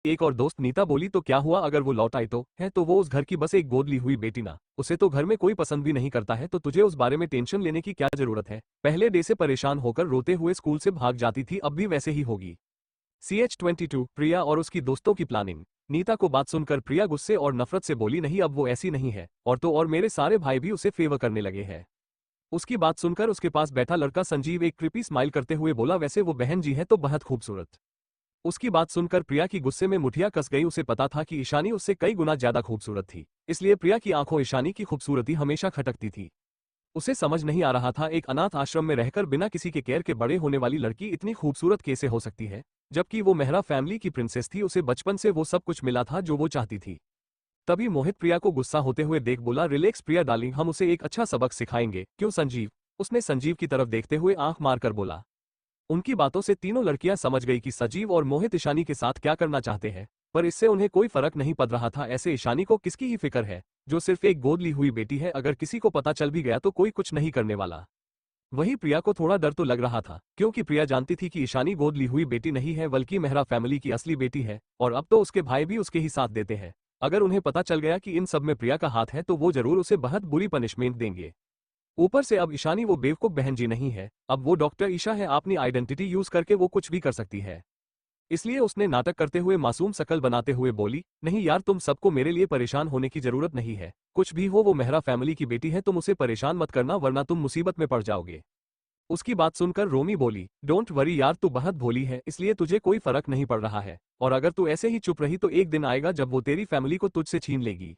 एक और दोस्त नीता बोली, तो क्या हुआ अगर वो लौट आई तो वो उस घर की बस एक गोद ली हुई बेटी ना, उसे तो घर में कोई पसंद भी नहीं करता है, तो तुझे उस बारे में टेंशन लेने की क्या जरूरत है। पहले डे से परेशान होकर रोते हुए स्कूल से भाग जाती थी, अब भी वैसे ही होगी। CH22 प्रिया और उसकी दोस्तों की प्लानिंग। नीता को बात सुनकर प्रिया गुस्से और नफरत से बोली, नहीं अब वो ऐसी नहीं है, और तो और मेरे सारे भाई भी उसे फेवर करने लगे हैं। उसकी बात सुनकर उसके पास बैठा लड़का संजीव एक क्रिपी स्माइल करते हुए बोला, वैसे वो बहन जी है तो बहुत खूबसूरत। उसकी बात सुनकर प्रिया की गुस्से में मुठिया कस गई, उसे पता था कि ईशानी उससे कई गुना ज्यादा खूबसूरत थी, इसलिए प्रिया की आंखों ईशानी की खूबसूरती हमेशा खटकती थी। उसे समझ नहीं आ रहा था, एक अनाथ आश्रम में रहकर बिना किसी के केयर के बड़े होने वाली लड़की इतनी खूबसूरत कैसे हो सकती है, जबकि वो मेहरा फैमिली की प्रिंसेस थी, उसे बचपन से वो सब कुछ मिला था जो वो चाहती थी। तभी मोहित प्रिया को गुस्सा होते हुए देख बोला, रिलैक्स प्रिया डार्लिंग, हम उसे एक अच्छा सबक सिखाएंगे, क्यों संजीव? उसने संजीव की तरफ देखते हुए आंख मारकर बोला। उनकी बातों से तीनों लड़कियां समझ गई कि सजीव और मोहित ईशानी के साथ क्या करना चाहते हैं, पर इससे उन्हें कोई फर्क नहीं पड़ रहा था। ऐसे ईशानी को किसकी ही फिक्र है, जो सिर्फ एक गोद ली हुई बेटी है, अगर किसी को पता चल भी गया तो कोई कुछ नहीं करने वाला। वहीं प्रिया को थोड़ा डर तो लग रहा था, क्योंकि प्रिया जानती थी कि ईशानी गोद ली हुई बेटी नहीं है बल्कि मेहरा फैमिली की असली बेटी है, और अब तो उसके भाई भी उसके ही साथ देते हैं। अगर उन्हें पता चल गया कि इन सब में प्रिया का हाथ है तो वो जरूर उसे बहुत बुरी पनिशमेंट देंगे। ऊपर से अब ईशानी वो बेवकूफ बहन जी नहीं है, अब वो डॉक्टर ईशा है, अपनी आइडेंटिटी यूज करके वो कुछ भी कर सकती है। इसलिए उसने नाटक करते हुए मासूम शकल बनाते हुए बोली, नहीं यार, तुम सबको मेरे लिए परेशान होने की जरूरत नहीं है, कुछ भी हो वो मेहरा फैमिली की बेटी है, तुम उसे परेशान मत करना वरना तुम मुसीबत में पड़ जाओगे। उसकी बात सुनकर रोमी बोली, डोंट वरी यार, तू बहुत भोली है इसलिए तुझे कोई फर्क नहीं पड़ रहा है, और अगर तू ऐसे ही चुप रही तो एक दिन आएगा जब वो तेरी फैमिली को तुझसे छीन लेगी।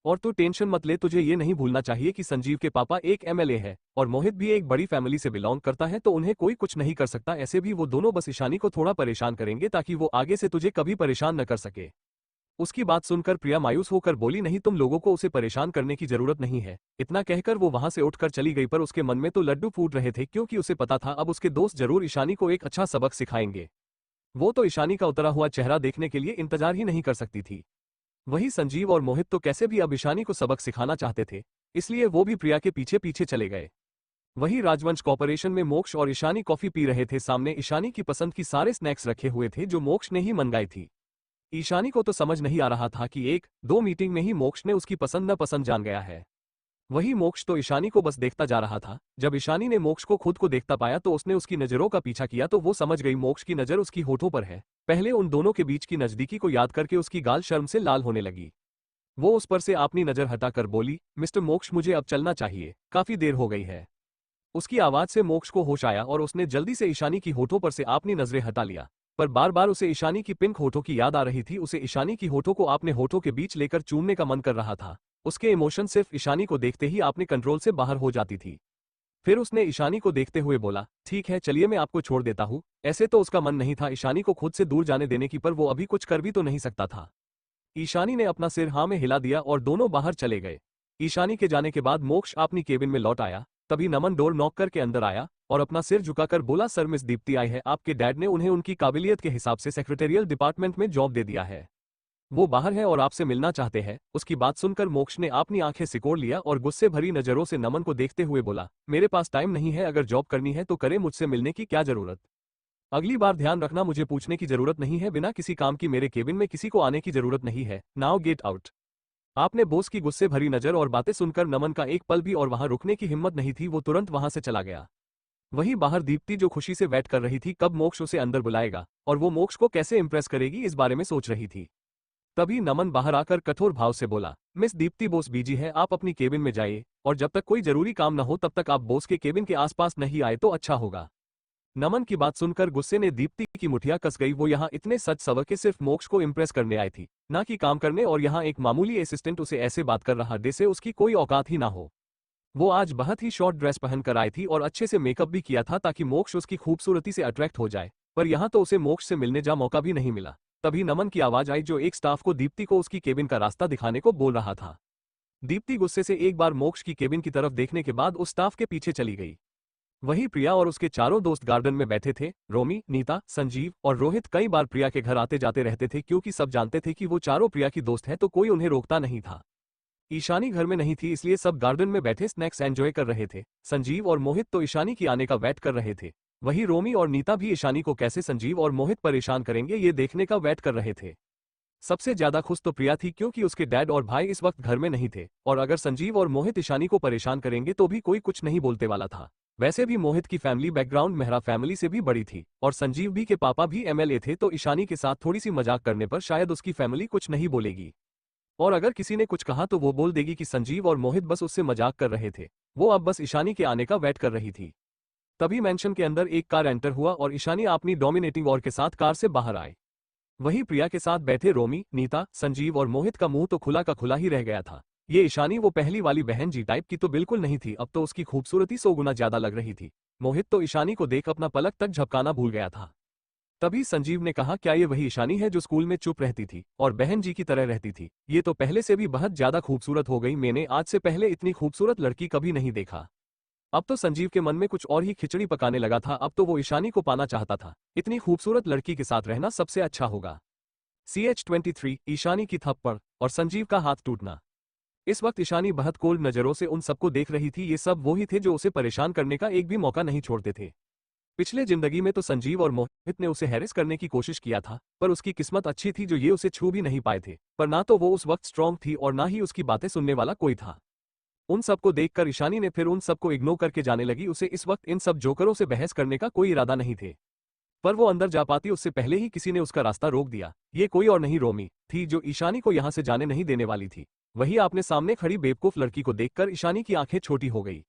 और तू टेंशन मत ले, तुझे ये नहीं भूलना चाहिए कि संजीव के पापा एक MLA है और मोहित भी एक बड़ी फैमिली से बिलोंग करता है, तो उन्हें कोई कुछ नहीं कर सकता। ऐसे भी वो दोनों बस ईशानी को थोड़ा परेशान करेंगे ताकि वो आगे से तुझे कभी परेशान न कर सके। उसकी बात सुनकर प्रिया मायूस होकर बोली, नहीं तुम लोगों को उसे परेशान करने की जरूरत नहीं है। इतना कहकर वो वहां से उठकर चली गई, पर उसके मन में तो लड्डू फूट रहे थे, क्योंकि उसे पता था अब उसके दोस्त जरूर ईशानी को एक अच्छा सबक सिखाएंगे। वो तो ईशानी का उतरा हुआ चेहरा देखने के लिए इंतजार ही नहीं कर सकती थी। वही संजीव और मोहित तो कैसे भी अब ईशानी को सबक सिखाना चाहते थे, इसलिए वो भी प्रिया के पीछे पीछे चले गए। वही राजवंश कॉर्पोरेशन में मोक्ष और ईशानी कॉफी पी रहे थे, सामने ईशानी की पसंद की सारे स्नैक्स रखे हुए थे जो मोक्ष ने ही मंगाई थी। ईशानी को तो समझ नहीं आ रहा था कि एक दो मीटिंग में ही मोक्ष ने उसकी पसंद न पसंद जान गया है। वही मोक्ष तो ईशानी को बस देखता जा रहा था। जब ईशानी ने मोक्ष को खुद को देखता पाया तो उसने उसकी नजरों का पीछा किया, तो वो समझ गई मोक्ष की नजर उसकी होठों पर है। पहले उन दोनों के बीच की नजदीकी को याद करके उसकी गाल शर्म से लाल होने लगी। वो उस पर से अपनी नजर हटाकर बोली, मिस्टर मोक्ष मुझे अब चलना चाहिए, काफी देर हो गई है। उसकी आवाज से मोक्ष को होश आया और उसने जल्दी से ईशानी की होठों पर से अपनी नजरें हटा लिया, पर बार बार उसे ईशानी की पिंक होठों की याद आ रही थी। उसे ईशानी की होठों को अपने होठों के बीच लेकर चूमने का मन कर रहा था। उसके इमोशन सिर्फ ईशानी को देखते ही अपने कंट्रोल से बाहर हो जाती थी। फिर उसने ईशानी को देखते हुए बोला, ठीक है चलिए मैं आपको छोड़ देता हूँ। ऐसे तो उसका मन नहीं था ईशानी को खुद से दूर जाने देने की, पर वो अभी कुछ कर भी तो नहीं सकता था। ईशानी ने अपना सिर हाँ में हिला दिया और दोनों बाहर चले गए। ईशानी के जाने के बाद मोक्ष अपनी केबिन में लौट आया। तभी नमन डोर नॉक करके अंदर आया और अपना सिर झुकाकर बोला, सर मिस दीप्ति आई है, आपके डैड ने उन्हें उनकी काबिलियत के हिसाब से सेक्रेटेरियल डिपार्टमेंट में जॉब दे दिया है। वो बाहर है और आपसे मिलना चाहते हैं। उसकी बात सुनकर मोक्ष ने अपनी आंखें सिकोड़ लिया और गुस्से भरी नजरों से नमन को देखते हुए बोला, मेरे पास टाइम नहीं है, अगर जॉब करनी है तो करे, मुझसे मिलने की क्या जरूरत। अगली बार ध्यान रखना, मुझे पूछने की जरूरत नहीं है, बिना किसी काम की मेरे केबिन में किसी को आने की जरूरत नहीं है। Now get out. आपने बॉस की गुस्से भरी नजर और बातें सुनकर नमन का एक पल भी और वहां रुकने की हिम्मत नहीं थी, वो तुरंत वहां से चला गया। वहीं बाहर दीप्ति जो खुशी से वेट कर रही थी कब मोक्ष उसे अंदर बुलाएगा और वो मोक्ष को कैसे इंप्रेस करेगी, इस बारे में सोच रही थी। तभी नमन बाहर आकर कठोर भाव से बोला, मिस दीप्ति बॉस बिजी है, आप अपनी केबिन में जाइए, और जब तक कोई जरूरी काम न हो तब तक आप बॉस के केबिन के आसपास नहीं आए तो अच्छा होगा। नमन की बात सुनकर गुस्से ने दीप्ति की मुठिया कस गई। वो यहाँ इतने सच सवर के सिर्फ मोक्ष को इंप्रेस करने आई थी, ना कि काम करने, और यहाँ एक मामूली असिस्टेंट उसे ऐसे बात कर रहा जैसे उसकी कोई औकात ही ना हो। वो आज बहुत ही शॉर्ट ड्रेस पहन कर आई थी और अच्छे से मेकअप भी किया था ताकि मोक्ष उसकी खूबसूरती से अट्रैक्ट हो जाए, पर यहाँ तो उसे मोक्ष से मिलने जा मौका भी नहीं मिला। तभी नमन की आवाज आई जो एक स्टाफ को दीप्ति को उसकी केबिन का रास्ता दिखाने को बोल रहा था। दीप्ति गुस्से से एक बार मोक्ष की केबिन की तरफ देखने के बाद उस स्टाफ के पीछे चली गई। वहीं प्रिया और उसके चारों दोस्त गार्डन में बैठे थे। रोमी, नीता, संजीव और रोहित कई बार प्रिया के घर आते जाते रहते थे, क्योंकि सब जानते थे कि वो चारों प्रिया की दोस्त है, तो कोई उन्हें रोकता नहीं था। ईशानी घर में नहीं थी, इसलिए सब गार्डन में बैठे स्नैक्स एंजॉय कर रहे थे। संजीव और मोहित तो ईशानी की आने का वेट कर रहे थे। वहीं रोमी और नीता भी ईशानी को कैसे संजीव और मोहित परेशान करेंगे ये देखने का वेट कर रहे थे। सबसे ज्यादा खुश तो प्रिया थी क्योंकि उसके डैड और भाई इस वक्त घर में नहीं थे और अगर संजीव और मोहित ईशानी को परेशान करेंगे तो भी कोई कुछ नहीं बोलते वाला था। वैसे भी मोहित की फैमिली बैकग्राउंड मेहरा फैमिली से भी बड़ी थी और संजीव भी के पापा भी एमएलए थे, तो ईशानी के साथ थोड़ी सी मजाक करने पर शायद उसकी फैमिली कुछ नहीं बोलेगी। और अगर किसी ने कुछ कहा तो वो बोल देगी कि संजीव और मोहित बस उससे मजाक कर रहे थे। वो अब बस ईशानी के आने का वेट कर रही थी। तभी मेंशन के अंदर एक कार एंटर हुआ और ईशानी अपनी डोमिनेटिंग और के साथ कार से बाहर आए। वहीं प्रिया के साथ बैठे रोमी, नीता, संजीव और मोहित का मुंह तो खुला का खुला ही रह गया था। ये ईशानी वो पहली वाली बहन जी टाइप की तो बिल्कुल नहीं थी, अब तो उसकी खूबसूरती 100 गुना ज्यादा लग रही थी। मोहित तो ईशानी को देख अपना पलक तक झपकाना भूल गया था। तभी संजीव ने कहा, क्या ये वही ईशानी है जो स्कूल में चुप रहती थी और बहन जी की तरह रहती थी? ये तो पहले से भी बहुत ज्यादा खूबसूरत हो गई, मैंने आज से पहले इतनी खूबसूरत लड़की कभी नहीं देखा। अब तो संजीव के मन में कुछ और ही खिचड़ी पकाने लगा था। अब तो वो ईशानी को पाना चाहता था। इतनी खूबसूरत लड़की के साथ रहना सबसे अच्छा होगा। CH23 ईशानी की थप्पड़ और संजीव का हाथ टूटना। इस वक्त ईशानी बहुत कोल्ड नजरों से उन सबको देख रही थी। ये सब वही थे जो उसे परेशान करने का एक भी मौका नहीं छोड़ते थे। पिछले जिंदगी में तो संजीव और मोहित ने उसे हैरेस करने की कोशिश किया था, पर उसकी किस्मत अच्छी थी जो ये उसे छू भी नहीं पाए थे। पर ना तो वो उस वक्त स्ट्रांग थी और ना ही उसकी बातें सुनने वाला कोई था। उन सबको देखकर ईशानी ने फिर उन सबको इग्नोर करके जाने लगी। उसे इस वक्त इन सब जोकरों से बहस करने का कोई इरादा नहीं थे। पर वो अंदर जा पाती उससे पहले ही किसी ने उसका रास्ता रोक दिया। ये कोई और नहीं रोमी थी जो ईशानी को यहां से जाने नहीं देने वाली थी। वही आपने सामने खड़ी बेवकूफ लड़की को देखकर ईशानी की आंखें छोटी हो गई।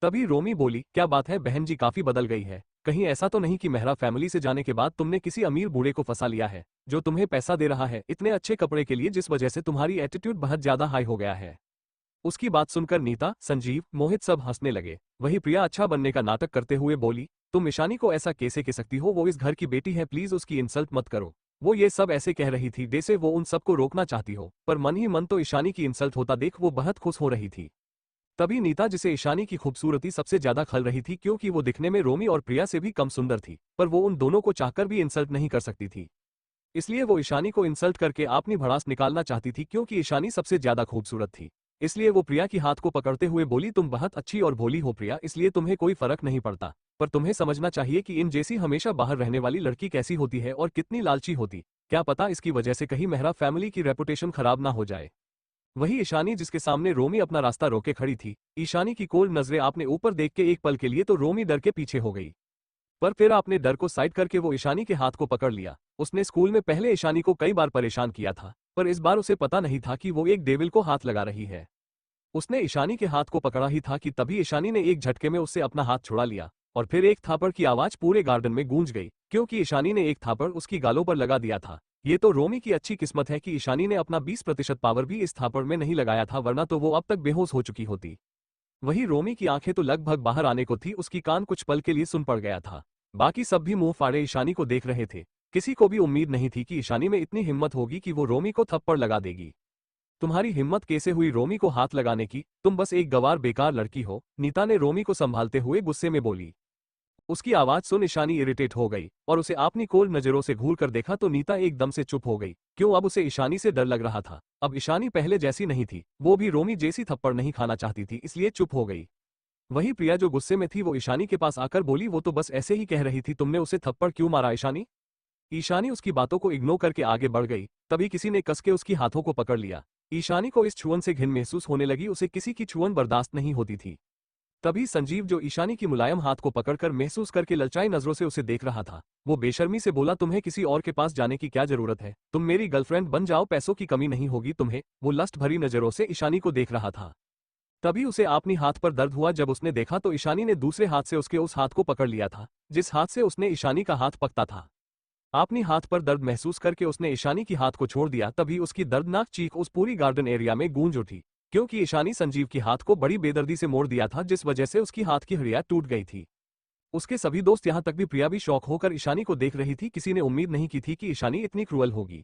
तभी रोमी बोली, क्या बात है बहन जी, काफी बदल गई है। कहीं ऐसा तो नहीं कि मेहरा फैमिली से जाने के बाद तुमने किसी अमीर बूढ़े को फंसा लिया है जो तुम्हें पैसा दे रहा है इतने अच्छे कपड़े के लिए, जिस वजह से तुम्हारी एटीट्यूड बहुत ज्यादा हाई हो गया है। उसकी बात सुनकर नीता, संजीव, मोहित सब हंसने लगे। वही प्रिया अच्छा बनने का नाटक करते हुए बोली, तुम ईशानी को ऐसा कैसे कह सकती हो? वो इस घर की बेटी है, प्लीज उसकी इंसल्ट मत करो। वो ये सब ऐसे कह रही थी जैसे वो उन सबको रोकना चाहती हो, पर मन ही मन तो ईशानी की इंसल्ट होता देख वो बहुत खुश हो रही थी। तभी नीता, जिसे ईशानी की खूबसूरती सबसे ज्यादा खल रही थी क्योंकि वो दिखने में रोमी और प्रिया से भी कम सुंदर थी, पर वो उन दोनों को चाहकर भी इंसल्ट नहीं कर सकती थी। इसलिए वो ईशानी को इंसल्ट करके अपनी भड़ास निकालना चाहती थी क्योंकि ईशानी सबसे ज्यादा खूबसूरत थी। इसलिए वो प्रिया की हाथ को पकड़ते हुए बोली, तुम बहुत अच्छी और भोली हो प्रिया, इसलिए तुम्हें कोई फर्क नहीं पड़ता। पर तुम्हें समझना चाहिए कि इन जैसी हमेशा बाहर रहने वाली लड़की कैसी होती है और कितनी लालची होती। क्या पता इसकी वजह से कहीं मेहरा फैमिली की रेपुटेशन खराब ना हो जाए। वही ईशानी, जिसके सामने रोमी अपना रास्ता रोके खड़ी थी। ईशानी की कोल्ड नजरें आपने ऊपर देख के एक पल के लिए तो रोमी डर के पीछे हो गई, पर फिर आपने डर को साइड करके वो ईशानी के हाथ को पकड़ लिया। उसने स्कूल में पहले ईशानी को कई बार परेशान किया था, पर इस बार उसे पता नहीं था कि वो एक डेविल को हाथ लगा रही है। उसने ईशानी के हाथ को पकड़ा ही था कि तभी ईशानी ने एक झटके में उससे अपना हाथ छुड़ा लिया और फिर एक थापड़ की आवाज पूरे गार्डन में गूंज गई क्योंकि ईशानी ने एक थापड़ उसकी गालों पर लगा दिया था। ये तो रोमी की अच्छी किस्मत है कि ईशानी ने अपना 20% पावर भी इस थापड़ में नहीं लगाया था, वरना तो वो अब तक बेहोश हो चुकी होती। वही रोमी की आंखें तो लगभग बाहर आने को थी, उसकी कान कुछ पल के लिए सुन पड़ गया था। बाकी सब भी मुंह फाड़े ईशानी को देख रहे थे। किसी को भी उम्मीद नहीं थी कि ईशानी में इतनी हिम्मत होगी कि वो रोमी को थप्पड़ लगा देगी। तुम्हारी हिम्मत कैसे हुई रोमी को हाथ लगाने की? तुम बस एक गवार बेकार लड़की हो, नीता ने रोमी को संभालते हुए गुस्से में बोली। उसकी आवाज सुन ईशानी इरिटेट हो गई और उसे अपनी कोल्ड नजरों से घूर कर देखा तो नीता एकदम से चुप हो गई। क्यों? अब उसे ईशानी से डर लग रहा था। अब ईशानी पहले जैसी नहीं थी, वो भी रोमी जैसी थप्पड़ नहीं खाना चाहती थी, इसलिए चुप हो गई। वही प्रिया जो गुस्से में थी वो ईशानी के पास आकर बोली, वो तो बस ऐसे ही कह रही थी, तुमने उसे थप्पड़ क्यों मारा ईशानी? ईशानी उसकी बातों को इग्नोर करके आगे बढ़ गई। तभी किसी ने कस के उसकी हाथों को पकड़ लिया। ईशानी को इस छुअन से घिन महसूस होने लगी, उसे किसी की छुअन बर्दाश्त नहीं होती थी। तभी संजीव, जो ईशानी की मुलायम हाथ को पकड़कर महसूस करके ललचाई नजरों से उसे देख रहा था, वो बेशर्मी से बोला, तुम्हें किसी और के पास जाने की क्या जरूरत है? तुम मेरी गर्लफ्रेंड बन जाओ, पैसों की कमी नहीं होगी तुम्हें। वो लस्ट भरी नजरों से ईशानी को देख रहा था। तभी उसे अपनी हाथ पर दर्द हुआ। जब उसने देखा तो ईशानी ने दूसरे हाथ से उसके उस हाथ को पकड़ लिया था जिस हाथ से उसने ईशानी का हाथ पकड़ा था। अपनी हाथ पर दर्द महसूस करके उसने ईशानी की हाथ को छोड़ दिया। तभी उसकी दर्दनाक चीख उस पूरी गार्डन एरिया में गूंज उठी क्योंकि ईशानी संजीव की हाथ को बड़ी बेदर्दी से मोड़ दिया था, जिस वजह से उसकी हाथ की हड्डियां टूट गई थी। उसके सभी दोस्त, यहां तक भी प्रिया भी शौक होकर ईशानी को देख रही थी। किसी ने उम्मीद नहीं की थी कि ईशानी इतनी क्रूअल होगी।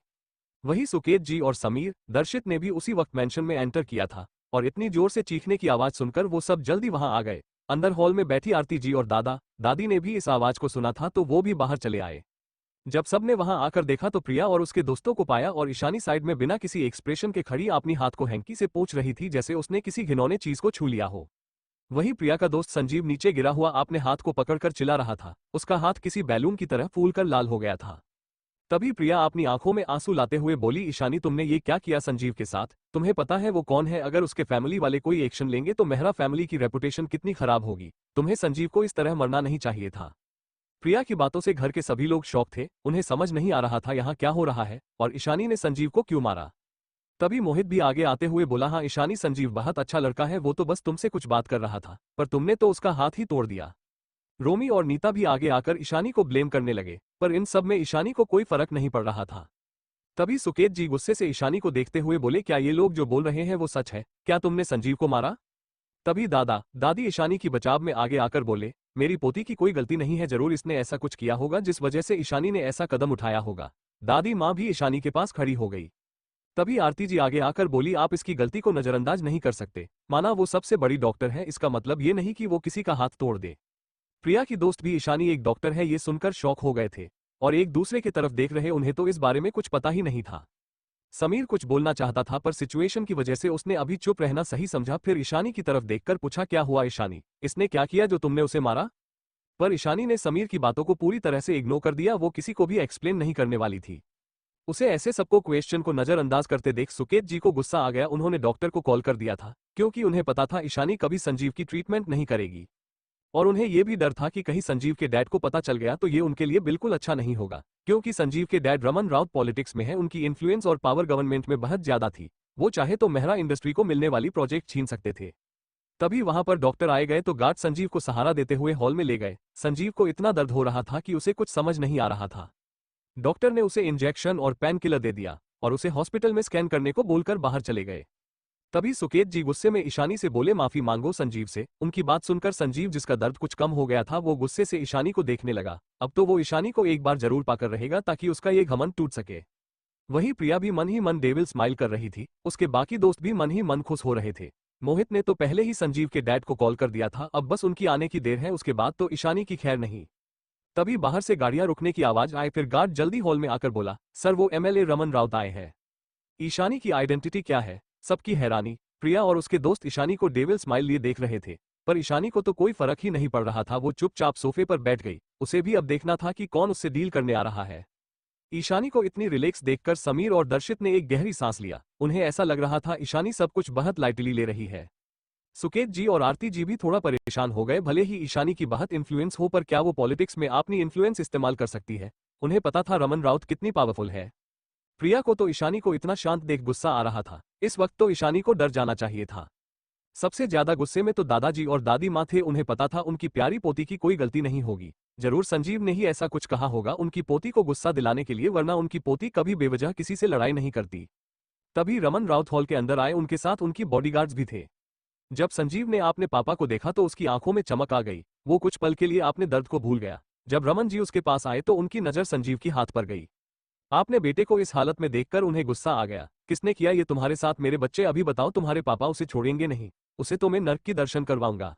वही सुकेत जी और समीर, दर्शित ने भी उसी वक्त मेंशन में एंटर किया था और इतनी जोर से चीखने की आवाज सुनकर वो सब जल्दी वहां आ गए। अंदर हॉल में बैठी आरती जी और दादा दादी ने भी इस आवाज को सुना था तो वो भी बाहर चले आए। जब सबने वहां आकर देखा तो प्रिया और उसके दोस्तों को पाया और ईशानी साइड में बिना किसी एक्सप्रेशन के खड़ी अपनी हाथ को हैंकी से पोंछ रही थी जैसे उसने किसी घिनौने चीज को छू लिया हो। वहीं प्रिया का दोस्त संजीव नीचे गिरा हुआ अपने हाथ को पकड़कर चिल्ला रहा था। उसका हाथ किसी बैलून की तरह फूलकर लाल हो गया था। तभी प्रिया अपनी आंखों में आंसू लाते हुए बोली, ईशानी तुमने ये क्या किया संजीव के साथ? तुम्हें पता है वो कौन है? अगर उसके फैमिली वाले कोई एक्शन लेंगे तो मेहरा फैमिली की रेपुटेशन कितनी खराब होगी। तुम्हें संजीव को इस तरह मरना नहीं चाहिए था। प्रिया की बातों से घर के सभी लोग शॉक थे, उन्हें समझ नहीं आ रहा था यहाँ क्या हो रहा है और ईशानी ने संजीव को क्यों मारा। तभी मोहित भी आगे आते हुए बोला, हाँ ईशानी, संजीव बहुत अच्छा लड़का है, वो तो बस तुमसे कुछ बात कर रहा था, पर तुमने तो उसका हाथ ही तोड़ दिया। रोमी और नीता भी आगे आकर ईशानी को ब्लेम करने लगे, पर इन सब में ईशानी को कोई फर्क नहीं पड़ रहा था। तभी सुकेत जी गुस्से से ईशानी को देखते हुए बोले, क्या ये लोग जो बोल रहे हैं वो सच है? क्या तुमने संजीव को मारा? तभी दादा दादी ईशानी की बचाव में आगे आकर बोले, मेरी पोती की कोई गलती नहीं है, जरूर इसने ऐसा कुछ किया होगा जिस वजह से ईशानी ने ऐसा कदम उठाया होगा। दादी माँ भी ईशानी के पास खड़ी हो गई। तभी आरती जी आगे आकर बोली, आप इसकी गलती को नजरअंदाज नहीं कर सकते। माना वो सबसे बड़ी डॉक्टर है, इसका मतलब ये नहीं कि वो किसी का हाथ तोड़ दे। प्रिया की दोस्त भी ईशानी एक डॉक्टर है ये सुनकर शॉक हो गए थे और एक दूसरे की तरफ देख रहे, उन्हें तो इस बारे में कुछ पता ही नहीं था। समीर कुछ बोलना चाहता था पर सिचुएशन की वजह से उसने अभी चुप रहना सही समझा। फिर ईशानी की तरफ देखकर पूछा, क्या हुआ ईशानी, इसने क्या किया जो तुमने उसे मारा? पर ईशानी ने समीर की बातों को पूरी तरह से इग्नोर कर दिया, वो किसी को भी एक्सप्लेन नहीं करने वाली थी। उसे ऐसे सबको क्वेश्चन को नजरअंदाज करते देख सुकेत जी को गुस्सा आ गया। उन्होंने डॉक्टर को कॉल कर दिया था क्योंकि उन्हें पता था ईशानी कभी संजीव की ट्रीटमेंट नहीं करेगी और उन्हें यह भी डर था कि कहीं संजीव के डैड को पता चल गया तो ये उनके लिए बिल्कुल अच्छा नहीं होगा, क्योंकि संजीव के डैड रमन राउत पॉलिटिक्स में है, उनकी इन्फ्लुएंस और पावर गवर्नमेंट में बहुत ज्यादा थी। वो चाहे तो मेहरा इंडस्ट्री को मिलने वाली प्रोजेक्ट छीन सकते थे। तभी वहां पर डॉक्टर आए गए तो गार्ड संजीव को सहारा देते हुए हॉल में ले गए। संजीव को इतना दर्द हो रहा था कि उसे कुछ समझ नहीं आ रहा था। डॉक्टर ने उसे इंजेक्शन और पेन किलर दे दिया और उसे हॉस्पिटल में स्कैन करने को बोलकर बाहर चले गए। तभी सुकेत जी गुस्से में ईशानी से बोले, माफी मांगो संजीव से। उनकी बात सुनकर संजीव, जिसका दर्द कुछ कम हो गया था, वो गुस्से से ईशानी को देखने लगा। अब तो वो ईशानी को एक बार जरूर पाकर रहेगा ताकि उसका ये घमंड टूट सके। वहीं प्रिया भी मन ही मन डेविल स्माइल कर रही थी, उसके बाकी दोस्त भी मन ही मन खुश हो रहे थे। मोहित ने तो पहले ही संजीव के डैड को कॉल कर दिया था, अब बस उनकी आने की देर है, उसके बाद तो ईशानी की खैर नहीं। तभी बाहर से गाड़ियां रुकने की आवाज आए, फिर गार्ड जल्दी हॉल में आकर बोला, सर वो एमएलए रमन राउत आए हैं। ईशानी की आइडेंटिटी क्या है? सबकी हैरानी। प्रिया और उसके दोस्त ईशानी को डेविल स्माइल लिए देख रहे थे, पर ईशानी को तो कोई फर्क ही नहीं पड़ रहा था। वो चुपचाप सोफे पर बैठ गई, उसे भी अब देखना था कि कौन उससे डील करने आ रहा है। ईशानी को इतनी रिलैक्स देखकर समीर और दर्शित ने एक गहरी सांस लिया। उन्हें ऐसा लग रहा था ईशानी सब कुछ बहुत लाइटली ले रही है। सुकेत जी और आरती जी भी थोड़ा परेशान हो गए। भले ही ईशानी की बहुत इन्फ्लुएंस हो, पर क्या वो पॉलिटिक्स में अपनी इन्फ्लुएंस इस्तेमाल कर सकती है? उन्हें पता था रमन राउत कितनी पावरफुल है। प्रिया को तो ईशानी को इतना शांत देख गुस्सा आ रहा था। इस वक्त तो ईशानी को डर जाना चाहिए था। सबसे ज्यादा गुस्से में तो दादाजी और दादी माँ थे। उन्हें पता था उनकी प्यारी पोती की कोई गलती नहीं होगी, जरूर संजीव ने ही ऐसा कुछ कहा होगा उनकी पोती को गुस्सा दिलाने के लिए, वरना उनकी पोती कभी बेवजह किसी से लड़ाई नहीं करती। तभी रमन राउत हॉल के अंदर आए, उनके साथ उनकी बॉडीगार्ड्स भी थे। जब संजीव ने अपने पापा को देखा तो उसकी आंखों में चमक आ गई। वो कुछ पल के लिए अपने दर्द को भूल गया। जब रमन जी उसके पास आए तो उनकी नजर संजीव की हाथ पर गई। आपने बेटे को इस हालत में देखकर उन्हें गुस्सा आ गया। किसने किया ये तुम्हारे साथ? मेरे बच्चे, अभी बताओ, तुम्हारे पापा उसे छोड़ेंगे नहीं, उसे तो मैं नर्क की दर्शन करवाऊंगा।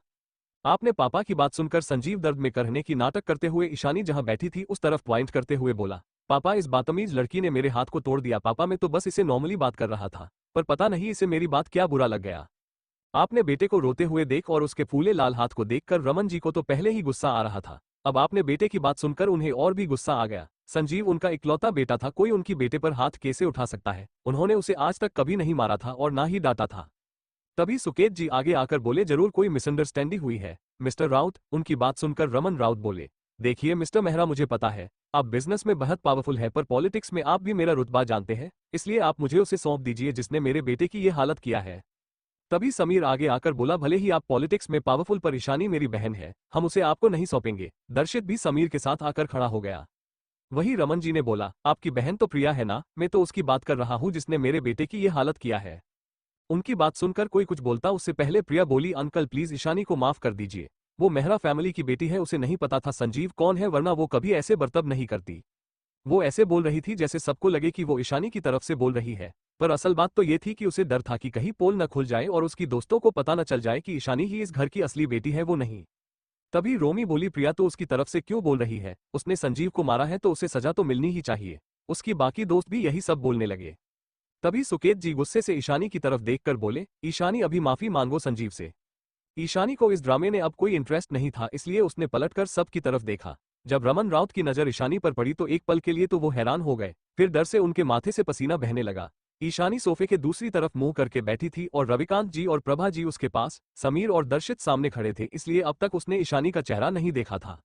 आपने पापा की बात सुनकर संजीव दर्द में करने की नाटक करते हुए ईशानी जहां बैठी थी उस तरफ पॉइंट करते हुए बोला, पापा इस बदतमीज लड़की ने मेरे हाथ को तोड़ दिया। पापा मैं तो बस इसे नॉर्मली बात कर रहा था, पर पता नहीं इसे मेरी बात क्या बुरा लग गया। आपने बेटे को रोते हुए देख और उसके फूले लाल हाथ को देखकर रमन जी को तो पहले ही गुस्सा आ रहा था, अब आपने बेटे की बात सुनकर उन्हें और भी गुस्सा आ गया। संजीव उनका इकलौता बेटा था, कोई उनकी बेटे पर हाथ कैसे उठा सकता है? उन्होंने उसे आज तक कभी नहीं मारा था और ना ही डांटा था। तभी सुकेत जी आगे आकर बोले, जरूर कोई मिसअंडरस्टैंडिंग हुई है मिस्टर राउत। उनकी बात सुनकर रमन राउत बोले, देखिए मिस्टर मेहरा, मुझे पता है आप बिजनेस में बहुत पावरफुल है, पर पॉलिटिक्स में आप भी मेरा रुतबा जानते हैं, इसलिए आप मुझे उसे सौंप दीजिए जिसने मेरे बेटे की ये हालत किया है। तभी समीर आगे आकर बोला, भले ही आप पॉलिटिक्स में पावरफुल, पर ईशानी मेरी बहन है, हम उसे आपको नहीं सौंपेंगे। दर्शित भी समीर के साथ आकर खड़ा हो गया। वही रमन जी ने बोला, आपकी बहन तो प्रिया है ना? मैं तो उसकी बात कर रहा हूँ जिसने मेरे बेटे की ये हालत किया है। उनकी बात सुनकर कोई कुछ बोलता उससे पहले प्रिया बोली, अंकल प्लीज ईशानी को माफ कर दीजिए, वो मेहरा फैमिली की बेटी है, उसे नहीं पता था संजीव कौन है, वरना वो कभी ऐसे बर्ताव नहीं करती। वो ऐसे बोल रही थी जैसे सबको लगे कि वो ईशानी की तरफ से बोल रही है, पर असल बात तो ये थी कि उसे डर था कि कहीं पोल न खुल जाए और उसकी दोस्तों को पता न चल जाए कि ईशानी ही इस घर की असली बेटी है, वो नहीं। तभी रोमी बोली, प्रिया तो उसकी तरफ से क्यों बोल रही है? उसने संजीव को मारा है तो उसे सजा तो मिलनी ही चाहिए। उसकी बाकी दोस्त भी यही सब बोलने लगे। तभी सुकेत जी गुस्से से ईशानी की तरफ देखकर बोले, ईशानी अभी माफी मांगो संजीव से। ईशानी को इस ड्रामे ने अब कोई इंटरेस्ट नहीं था, इसलिए उसने पलटकर सबकी तरफ देखा। जब रमन राउत की नजर ईशानी पर पड़ी तो एक पल के लिए तो वो हैरान हो गए, फिर डर से उनके माथे से पसीना बहने लगा। ईशानी सोफे के दूसरी तरफ मुंह करके बैठी थी और रविकांत जी और प्रभा जी उसके पास, समीर और दर्शित सामने खड़े थे, इसलिए अब तक उसने ईशानी का चेहरा नहीं देखा था।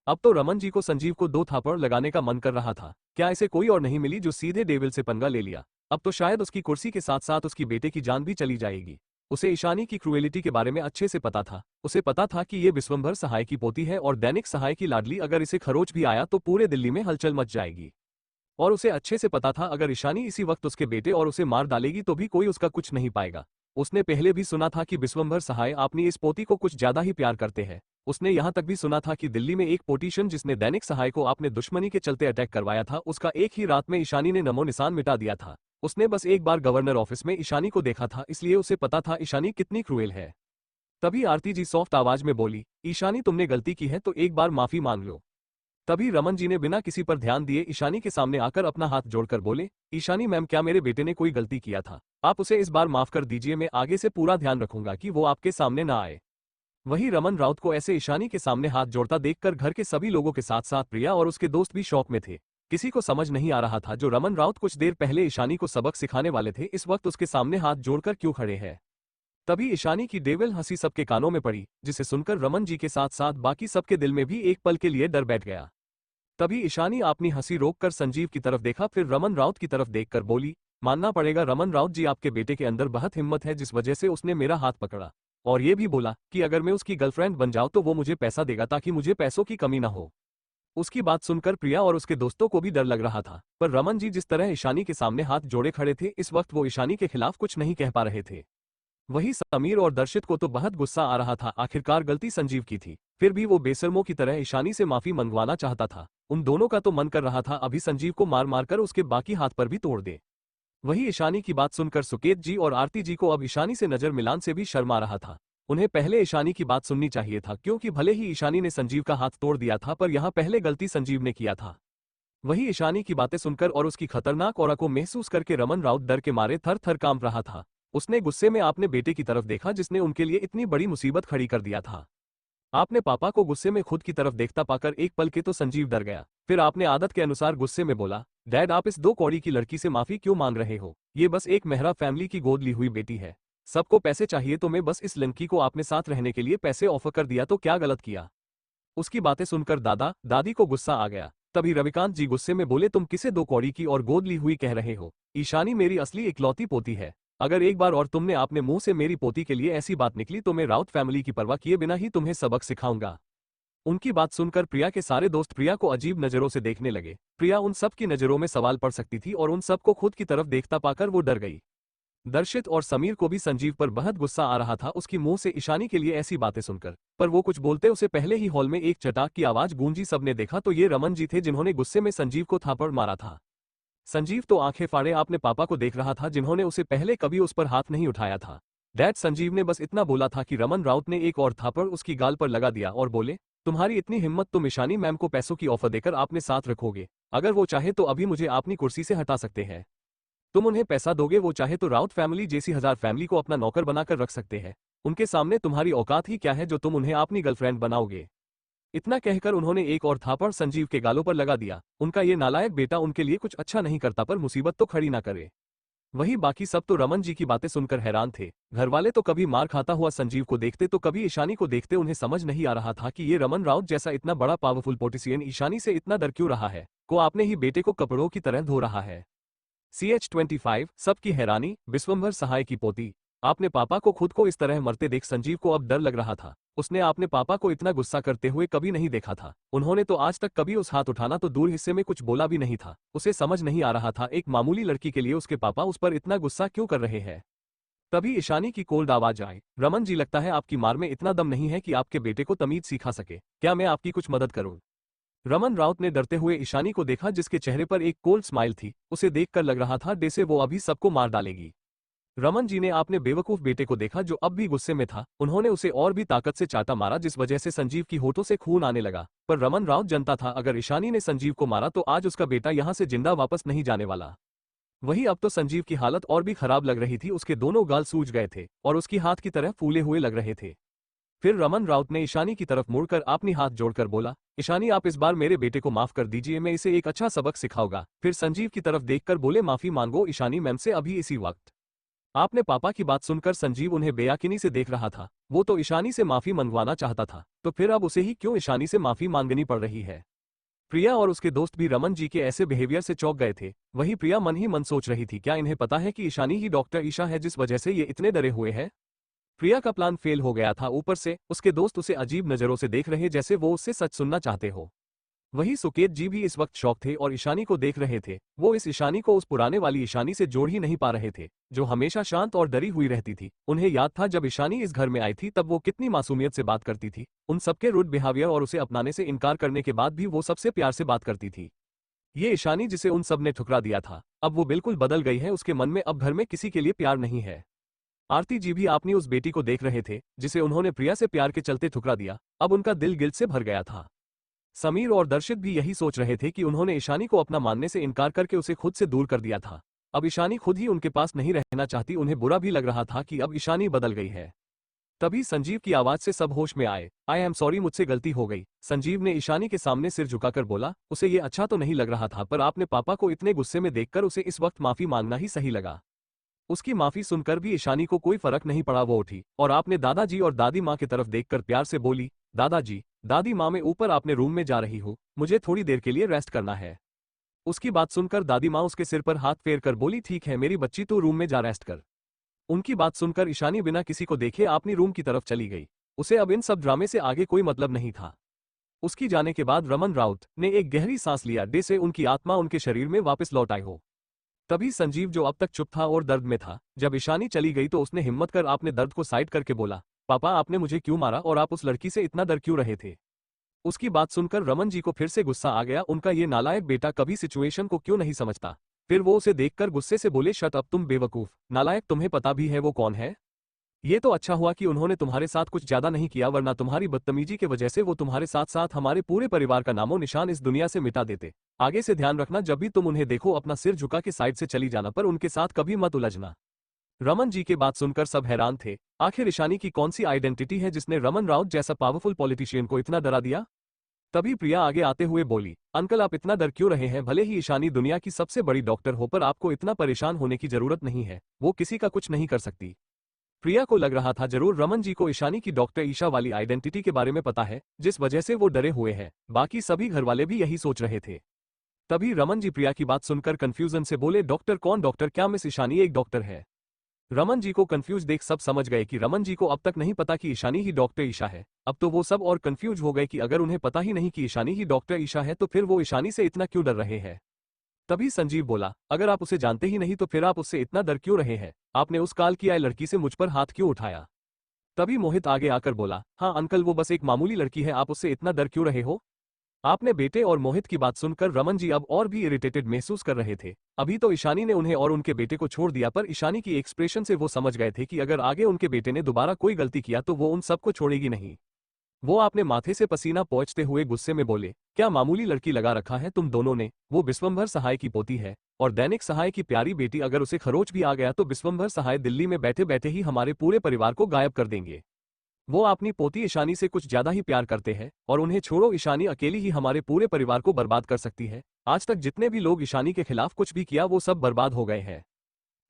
अब तो रमन जी को संजीव को 2 थापड़ लगाने का मन कर रहा था। क्या ऐसे कोई और नहीं मिली जो सीधे डेविल से पंगा ले लिया? अब तो शायद उसकी कुर्सी के साथ साथ उसकी बेटे की जान भी चली जाएगी। उसे ईशानी की क्रूएलिटी के बारे में अच्छे से पता था। उसे पता था कि ये विश्वंभर सहाय की पोती है और दैनिक सहाय की लाडली, अगर इसे खरोच भी आया तो पूरे दिल्ली में हलचल मच जाएगी। और उसे अच्छे से पता था अगर ईशानी इसी वक्त उसके बेटे और उसे मार डालेगी तो भी कोई उसका कुछ नहीं पाएगा। उसने पहले भी सुना था कि विश्वंभर सहाय अपनी इस पोती को कुछ ज्यादा ही प्यार करते हैं। उसने यहाँ तक भी सुना था कि दिल्ली में एक पोटीशियन जिसने दैनिक सहाय को अपने दुश्मनी के चलते अटैक करवाया था, उसका एक ही रात में ईशानी ने नमो निशान मिटा दिया था। उसने बस एक बार गवर्नर ऑफिस में ईशानी को देखा था, इसलिए उसे पता था ईशानी कितनी क्रूएल है। तभी आरती जी सॉफ्ट आवाज में बोली, ईशानी तुमने गलती की है तो एक बार माफी मांग लो। तभी रमन जी ने बिना किसी पर ध्यान दिए ईशानी के सामने आकर अपना हाथ जोड़कर बोले, ईशानी मैम, क्या मेरे बेटे ने कोई गलती किया था? आप उसे इस बार माफ कर दीजिए, मैं आगे से पूरा ध्यान रखूंगा कि वो आपके सामने ना आए। वहीं रमन राउत को ऐसे ईशानी के सामने हाथ जोड़ता देखकर घर के सभी लोगों के साथ साथ प्रिया और उसके दोस्त भी शौक में थे। किसी को समझ नहीं आ रहा था जो रमन राउत कुछ देर पहले ईशानी को सबक सिखाने वाले थे, इस वक्त उसके सामने हाथ जोड़कर क्यों खड़े हैं। तभी ईशानी की डेविल हंसी सबके कानों में पड़ी, जिसे सुनकर रमन जी के साथ साथ बाकी सबके दिल में भी एक पल के लिए डर बैठ गया। तभी ईशानी अपनी हंसी रोककर संजीव की तरफ देखा, फिर रमन राउत की तरफ देखकर बोली, मानना पड़ेगा रमन राउत जी, आपके बेटे के अंदर बहुत हिम्मत है जिस वजह से उसने मेरा हाथ पकड़ा और ये भी बोला कि अगर मैं उसकी गर्लफ्रेंड बन जाऊं तो वो मुझे पैसा देगा ताकि मुझे पैसों की कमी ना हो। उसकी बात सुनकर प्रिया और उसके दोस्तों को भी डर लग रहा था, पर रमन जी जिस तरह ईशानी के सामने हाथ जोड़े खड़े थे, इस वक्त वो ईशानी के खिलाफ कुछ नहीं कह पा रहे थे। वही समीर और दर्शित को तो बहुत गुस्सा आ रहा था, आखिरकार गलती संजीव की थी, फिर भी वो बेशर्मों की तरह ईशानी से माफी मंगवाना चाहता था। उन दोनों का तो मन कर रहा था अभी संजीव को मार मारकर उसके बाकी हाथ पर भी तोड़ दे। वही ईशानी की बात सुनकर सुकेत जी और आरती जी को अब ईशानी से नजर मिलान से भी शर्म आ रहा था। उन्हें पहले ईशानी की बात सुननी चाहिए था, क्योंकि भले ही ईशानी ने संजीव का हाथ तोड़ दिया था, पर यहाँ पहले गलती संजीव ने किया था। वही ईशानी की बातें सुनकर और उसकी खतरनाक ऑरा को महसूस करके रमन राउत डर के मारे थर थर कांप रहा था। उसने गुस्से में अपने बेटे की तरफ देखा जिसने उनके लिए इतनी बड़ी मुसीबत खड़ी कर दिया था। आपने पापा को गुस्से में खुद की तरफ देखता पाकर एक पल के तो संजीव डर गया, फिर आपने आदत के अनुसार गुस्से में बोला, डैड आप इस 2 कौड़ी की लड़की से माफी क्यों मांग रहे हो? ये बस एक मेहरा फैमिली की गोद ली हुई बेटी है। सबको पैसे चाहिए तो मैं बस इस लड़की को आपने साथ रहने के लिए पैसे ऑफर कर दिया, तो क्या गलत किया? उसकी बातें सुनकर दादा दादी को गुस्सा आ गया। तभी रविकांत जी गुस्से में बोले, तुम किसे 2 कौड़ी की और गोद ली हुई कह रहे हो? ईशानी मेरी असली इकलौती पोती है। अगर एक बार और तुमने अपने मुंह से मेरी पोती के लिए ऐसी बात निकली तो मैं राउत फैमिली की परवाह किए बिना ही तुम्हें सबक सिखाऊंगा। उनकी बात सुनकर प्रिया के सारे दोस्त प्रिया को अजीब नजरों से देखने लगे। प्रिया उन सब की नजरों में सवाल पड़ सकती थी और उन सबको खुद की तरफ देखता पाकर वो डर गई। दर्शित और समीर को भी संजीव पर बहुत गुस्सा आ रहा था उसकी मुंह से ईशानी के लिए ऐसी बातें सुनकर, पर वो कुछ बोलते उसे पहले ही हॉल में एक चटाक की आवाज गूंजी। सबने देखा तो ये रमन जी थे जिन्होंने गुस्से में संजीव को थापड़ मारा था। संजीव तो आंखें फाड़े अपने पापा को देख रहा था जिन्होंने उसे पहले कभी उस पर हाथ नहीं उठाया था। डैड, संजीव ने बस इतना बोला था कि रमन राउत ने एक और थापड़ उसकी गाल पर लगा दिया और बोले, तुम्हारी इतनी हिम्मत, तुम ईशानी मैम को पैसों की ऑफर देकर आपने साथ रखोगे? अगर वो चाहे तो अभी मुझे अपनी कुर्सी से हटा सकते हैं। तुम उन्हें पैसा दोगे, वो चाहे तो राउत फैमिली जैसी 1000 फैमिली को अपना नौकर बनाकर रख सकते हैं। उनके सामने तुम्हारी औकात ही क्या है जो तुम उन्हें अपनी गर्लफ्रेंड बनाओगे? इतना कहकर उन्होंने एक और थापड़ संजीव के गालों पर लगा दिया। उनका ये नालायक बेटा उनके लिए कुछ अच्छा नहीं करता, पर मुसीबत तो खड़ी ना करे। वही बाकी सब तो रमन जी की बातें सुनकर हैरान थे। घरवाले तो कभी मार खाता हुआ संजीव को देखते तो कभी ईशानी को देखते, उन्हें समझ नहीं आ रहा था कि ये रमन राउत जैसा इतना बड़ा पावरफुल पॉलिटिशियन ईशानी से इतना डर क्यों रहा है, को आपने ही बेटे को कपड़ों की तरह धो रहा है। CH25 सबकी हैरानी, विश्वंभर सहाय की पोती। आपने पापा को खुद को इस तरह मरते देख संजीव को अब डर लग रहा था। उसने आपने पापा को इतना गुस्सा करते हुए कभी नहीं देखा था। उन्होंने तो आज तक कभी उस हाथ उठाना तो दूर हिस्से में कुछ बोला भी नहीं था। उसे समझ नहीं आ रहा था एक मामूली लड़की के लिए उसके पापा उस पर इतना गुस्सा क्यों कर रहे हैं। तभी ईशानी की कोल्ड आवाज आई, रमन जी, लगता है आपकी मार में इतना दम नहीं है कि आपके बेटे को तमीज सिखा सके। क्या मैं आपकी कुछ मदद करूं? रमन राउत ने डरते हुए ईशानी को देखा जिसके चेहरे पर एक कोल्ड स्माइल थी। उसे देखकर लग रहा था जैसे वो अभी सबको मार डालेगी। रमन जी ने अपने बेवकूफ बेटे को देखा जो अब भी गुस्से में था। उन्होंने उसे और भी ताकत से चाटा मारा जिस वजह से संजीव की होठों से खून आने लगा। पर रमन राउत जानता था अगर ईशानी ने संजीव को मारा तो आज उसका बेटा यहाँ से जिंदा वापस नहीं जाने वाला। वही अब तो संजीव की हालत और भी खराब लग रही थी। उसके दोनों गाल सूज गए थे और उसकी हाथ की तरह फूले हुए लग रहे थे। फिर रमन राउत ने ईशानी की तरफ मुड़कर अपनी हाथ जोड़कर बोला, ईशानी आप इस बार मेरे बेटे को माफ कर दीजिए, मैं इसे एक अच्छा सबक सिखाऊंगा। फिर संजीव की तरफ देखकर बोले माफी मांगो ईशानी मैम से अभी इसी वक्त। आपने पापा की बात सुनकर संजीव उन्हें बेयकीनी से देख रहा था। वो तो ईशानी से माफी मंगवाना चाहता था, तो फिर अब उसे ही क्यों ईशानी से माफी मांगनी पड़ रही है। प्रिया और उसके दोस्त भी रमन जी के ऐसे बिहेवियर से चौंक गए थे। वहीं प्रिया मन ही मन सोच रही थी क्या इन्हें पता है कि ईशानी ही डॉक्टर ईशा है जिस वजह से ये इतने डरे हुए हैं। प्रिया का प्लान फेल हो गया था, ऊपर से उसके दोस्त उसे अजीब नजरों से देख रहे जैसे वो उससे सच सुनना चाहते हो। वहीं सुकेत जी भी इस वक्त शौक थे और ईशानी को देख रहे थे। वो इस ईशानी को उस पुराने वाली ईशानी से जोड़ ही नहीं पा रहे थे जो हमेशा शांत और डरी हुई रहती थी। उन्हें याद था जब ईशानी इस घर में आई थी तब वो कितनी मासूमियत से बात करती थी। उन सबके रूड बिहेवियर और उसे अपनाने से इनकार करने के बाद भी वो सबसे प्यार से बात करती थी। ये ईशानी जिसे उन सब ने ठुकरा दिया था, अब वो बिल्कुल बदल गई है। उसके मन में अब घर में किसी के लिए प्यार नहीं है। आरती जी भी अपनी उस बेटी को देख रहे थे जिसे उन्होंने प्रिया से प्यार के चलते ठुकरा दिया। अब उनका दिल गिल्ट से भर गया था। समीर और दर्शित भी यही सोच रहे थे कि उन्होंने ईशानी को अपना मानने से इनकार करके उसे खुद से दूर कर दिया था। अब ईशानी खुद ही उनके पास नहीं रहना चाहती। उन्हें बुरा भी लग रहा था कि अब ईशानी बदल गई है। तभी संजीव की आवाज से सब होश में आए। आई एम सॉरी, मुझसे गलती हो गई। संजीव ने ईशानी के सामने सिर झुकाकर बोला। उसे ये अच्छा तो नहीं लग रहा था, पर आपने पापा को इतने गुस्से में देखकर उसे इस वक्त माफी मांगना ही सही लगा। उसकी माफी सुनकर भी ईशानी को कोई फर्क नहीं पड़ा। वो उठी और आपने दादाजी और दादी माँ की तरफ देखकर प्यार से बोली, दादाजी दादी माँ, मैं ऊपर आपने रूम में जा रही हूँ, मुझे थोड़ी देर के लिए रेस्ट करना है। उसकी बात सुनकर दादी माँ उसके सिर पर हाथ फेर कर बोली, ठीक है मेरी बच्ची, तू रूम में जा रेस्ट कर। उनकी बात सुनकर ईशानी बिना किसी को देखे अपनी रूम की तरफ चली गई। उसे अब इन सब ड्रामे से आगे कोई मतलब नहीं था। उसकी जाने के बाद रमन राउत ने एक गहरी सांस लिया, जैसे उनकी आत्मा उनके शरीर में वापस लौट आई हो। तभी संजीव जो अब तक चुप था और दर्द में था, जब ईशानी चली गई तो उसने हिम्मत कर आपने दर्द को साइड करके बोला, पापा आपने मुझे क्यों मारा और आप उस लड़की से इतना डर क्यों रहे थे। उसकी बात सुनकर रमन जी को फिर से गुस्सा आ गया। उनका ये नालायक बेटा कभी सिचुएशन को क्यों नहीं समझता। फिर वो उसे देखकर गुस्से से बोले, शट अप तुम बेवकूफ नालायक, तुम्हें पता भी है वो कौन है। ये तो अच्छा हुआ कि उन्होंने तुम्हारे साथ कुछ ज्यादा नहीं किया, वरना तुम्हारी बदतमीजी की वजह से वो तुम्हारे साथ साथ हमारे पूरे परिवार का नामो निशान इस दुनिया से मिटा देते। आगे से ध्यान रखना, जब भी तुम उन्हें देखो अपना सिर झुका के साइड से चली जाना, पर उनके साथ कभी मत उलझना। रमन जी के बात सुनकर सब हैरान थे। आखिर ईशानी की कौन सी आइडेंटिटी है जिसने रमन राउत जैसा पावरफुल पॉलिटिशियन को इतना डरा दिया। तभी प्रिया आगे आते हुए बोली, अंकल आप इतना डर क्यों रहे हैं। भले ही ईशानी दुनिया की सबसे बड़ी डॉक्टर हो, पर आपको इतना परेशान होने की जरूरत नहीं है। वो किसी का कुछ नहीं कर सकती। प्रिया को लग रहा था जरूर रमन जी को ईशानी की डॉक्टर ईशा वाली आइडेंटिटी के बारे में पता है, जिस वजह से वो डरे हुए हैं। बाकी सभी घरवाले भी यही सोच रहे थे। तभी रमन जी प्रिया की बात सुनकर कंफ्यूजन से बोले, डॉक्टर कौन डॉक्टर, क्या मिस ईशानी एक डॉक्टर है। रमन जी को कंफ्यूज देख सब समझ गए कि रमन जी को अब तक नहीं पता कि ईशानी ही डॉक्टर ईशा है। अब तो वो सब और कंफ्यूज हो गए कि अगर उन्हें पता ही नहीं कि ईशानी ही डॉक्टर ईशा है तो फिर वो ईशानी से इतना क्यों डर रहे हैं। तभी संजीव बोला, अगर आप उसे जानते ही नहीं तो फिर आप उससे इतना डर क्यों रहे हैं। आपने उस काल की आई लड़की से मुझ पर हाथ क्यों उठाया। तभी मोहित आगे आकर बोला, हाँ अंकल वो बस एक मामूली लड़की है, आप उससे इतना डर क्यों रहे हो। आपने बेटे और मोहित की बात सुनकर रमन जी अब और भी इरिटेटेड महसूस कर रहे थे। अभी तो ईशानी ने उन्हें और उनके बेटे को छोड़ दिया, पर ईशानी की एक्सप्रेशन से वो समझ गए थे कि अगर आगे उनके बेटे ने दोबारा कोई गलती किया तो वो उन सबको छोड़ेगी नहीं। वो आपने माथे से पसीना पोंछते हुए गुस्से में बोले, क्या मामूली लड़की लगा रखा है तुम दोनों ने। वो विश्वंभर सहाय की पोती है और दैनिक सहाय की प्यारी बेटी, अगर उसे खरोच भी आ गया तो विश्वंभर सहाय दिल्ली में बैठे बैठे ही हमारे पूरे परिवार को गायब कर देंगे। वो अपनी पोती ईशानी से कुछ ज्यादा ही प्यार करते हैं और उन्हें छोड़ो, ईशानी अकेली ही हमारे पूरे परिवार को बर्बाद कर सकती है। आज तक जितने भी लोग ईशानी के खिलाफ कुछ भी किया वो सब बर्बाद हो गए हैं।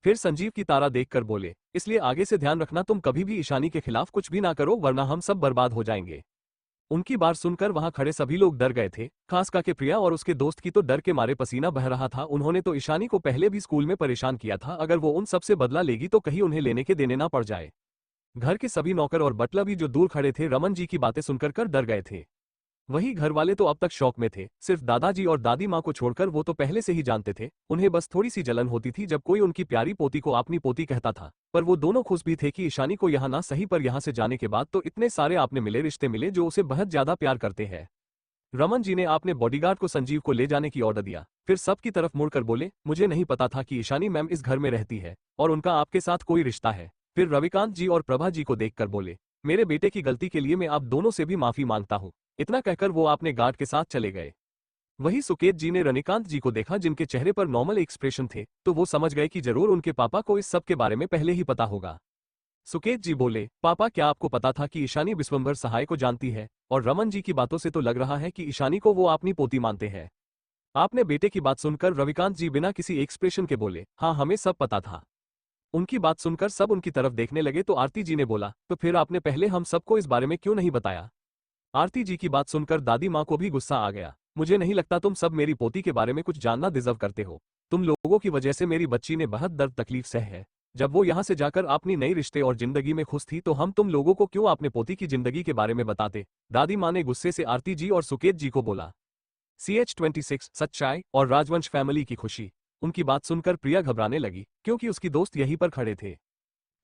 फिर संजीव की तारा देखकर बोले, इसलिए आगे से ध्यान रखना, तुम कभी भी ईशानी के खिलाफ कुछ भी ना करो वरना हम सब बर्बाद हो जाएंगे। उनकी बात सुनकर वहां खड़े सभी लोग डर गए थे, खास करके प्रिया और उसके दोस्त की तो डर के मारे पसीना बह रहा था। उन्होंने तो ईशानी को पहले भी स्कूल में परेशान किया था, अगर वो उन सबसे बदला लेगी तो कहीं उन्हें लेने के देने ना पड़ जाए। घर के सभी नौकर और बटला भी जो दूर खड़े थे रमन जी की बातें सुनकर कर डर गए थे। वही घर वाले तो अब तक शौक में थे, सिर्फ दादाजी और दादी माँ को छोड़कर वो तो पहले से ही जानते थे। उन्हें बस थोड़ी सी जलन होती थी जब कोई उनकी प्यारी पोती को अपनी पोती कहता था, पर वो दोनों खुश भी थे कि ईशानी को यहाँ ना सही पर यहाँ से जाने के बाद तो इतने सारे आपने मिले रिश्ते मिले जो उसे बहुत ज्यादा प्यार करते हैं। रमन जी ने आपने बॉडीगार्ड को संजीव को ले जाने की ऑर्डर दिया, फिर सबकी तरफ मुड़कर बोले, मुझे नहीं पता था कि ईशानी मैम इस घर में रहती है और उनका आपके साथ कोई रिश्ता है। फिर रविकांत जी और प्रभा जी को देखकर बोले, मेरे बेटे की गलती के लिए मैं आप दोनों से भी माफी मांगता हूँ। इतना कहकर वो आपने गार्ड के साथ चले गए। वही सुकेत जी ने रनिकांत जी को देखा जिनके चेहरे पर नॉर्मल एक्सप्रेशन थे, तो वो समझ गए कि जरूर उनके पापा को इस सब के बारे में पहले ही पता होगा। सुकेत जी बोले, पापा क्या आपको पता था कि ईशानी विश्वंभर सहाय को जानती है, और रमन जी की बातों से तो लग रहा है कि ईशानी को वो अपनी पोती मानते हैं। आपने बेटे की बात सुनकर रविकांत जी बिना किसी एक्सप्रेशन के बोले, हाँ हमें सब पता था। उनकी बात सुनकर सब उनकी तरफ देखने लगे तो आरती जी ने बोला, तो फिर आपने पहले हम सबको इस बारे में क्यों नहीं बताया? आरती जी की बात सुनकर दादी माँ को भी गुस्सा आ गया। मुझे नहीं लगता तुम सब मेरी पोती के बारे में कुछ जानना डिजर्व करते हो। तुम लोगों की वजह से मेरी बच्ची ने बहुत दर्द तकलीफ सह है। जब वो यहाँ से जाकर अपनी नई रिश्ते और जिंदगी में खुश थी तो हम तुम लोगों को क्यों अपने पोती की जिंदगी के बारे में बताते? दादी माँ ने गुस्से से आरती जी और सुकेत जी को बोला। CH26 सच्चाई और राजवंश फैमिली की खुशी। उनकी बात सुनकर प्रिया घबराने लगी, क्योंकि उसकी दोस्त यहीं पर खड़े थे।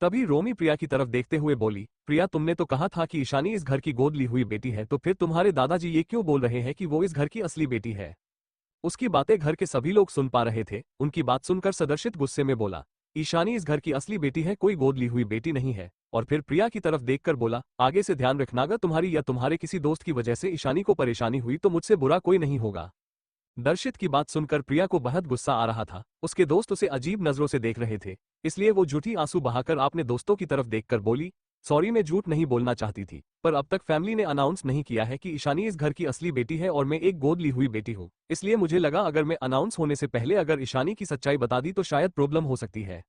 तभी रोमी प्रिया की तरफ देखते हुए बोली, प्रिया तुमने तो कहा था कि ईशानी इस घर की गोद ली हुई बेटी है, तो फिर तुम्हारे दादाजी ये क्यों बोल रहे हैं कि वो इस घर की असली बेटी है? उसकी बातें घर के सभी लोग सुन पा रहे थे। उनकी बात सुनकर सदर्शित गुस्से में बोला, ईशानी इस घर की असली बेटी है, कोई गोद ली हुई बेटी नहीं है। और फिर प्रिया की तरफ देखकर बोला, आगे से ध्यान रखना, अगर तुम्हारी या तुम्हारे किसी दोस्त की वजह से ईशानी को परेशानी हुई तो मुझसे बुरा कोई नहीं होगा। दर्शित की बात सुनकर प्रिया को बहुत गुस्सा आ रहा था। उसके दोस्त उसे अजीब नजरों से देख रहे थे, इसलिए वो झूठी आंसू बहाकर अपने दोस्तों की तरफ देखकर बोली, सॉरी मैं झूठ नहीं बोलना चाहती थी, पर अब तक फैमिली ने अनाउंस नहीं किया है कि ईशानी इस घर की असली बेटी है और मैं एक गोद ली हुई बेटी हूँ, इसलिए मुझे लगा अगर मैं अनाउंस होने से पहले अगर ईशानी की सच्चाई बता दी तो शायद प्रॉब्लम हो सकती है।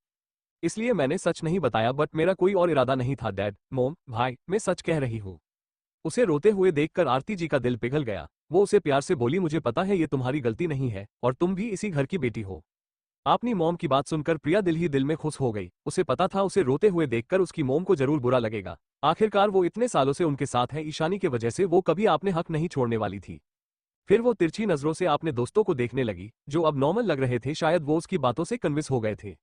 इसलिए मैंने सच नहीं बताया, बट मेरा कोई और इरादा नहीं था। डैड, मोम, भाई, मैं सच कह रही हूँ। उसे रोते हुए देखकर आरती जी का दिल पिघल गया। वो उसे प्यार से बोली, मुझे पता है ये तुम्हारी गलती नहीं है और तुम भी इसी घर की बेटी हो। अपनी मॉम की बात सुनकर प्रिया दिल ही दिल में खुश हो गई। उसे पता था उसे रोते हुए देखकर उसकी मॉम को जरूर बुरा लगेगा। आखिरकार वो इतने सालों से उनके साथ है, ईशानी के वजह से वो कभी आपने हक नहीं छोड़ने वाली थी। फिर वो तिरछी नजरों से अपने दोस्तों को देखने लगी, जो अब नॉर्मल लग रहे थे। शायद वो उसकी बातों से कन्विंस हो गए थे।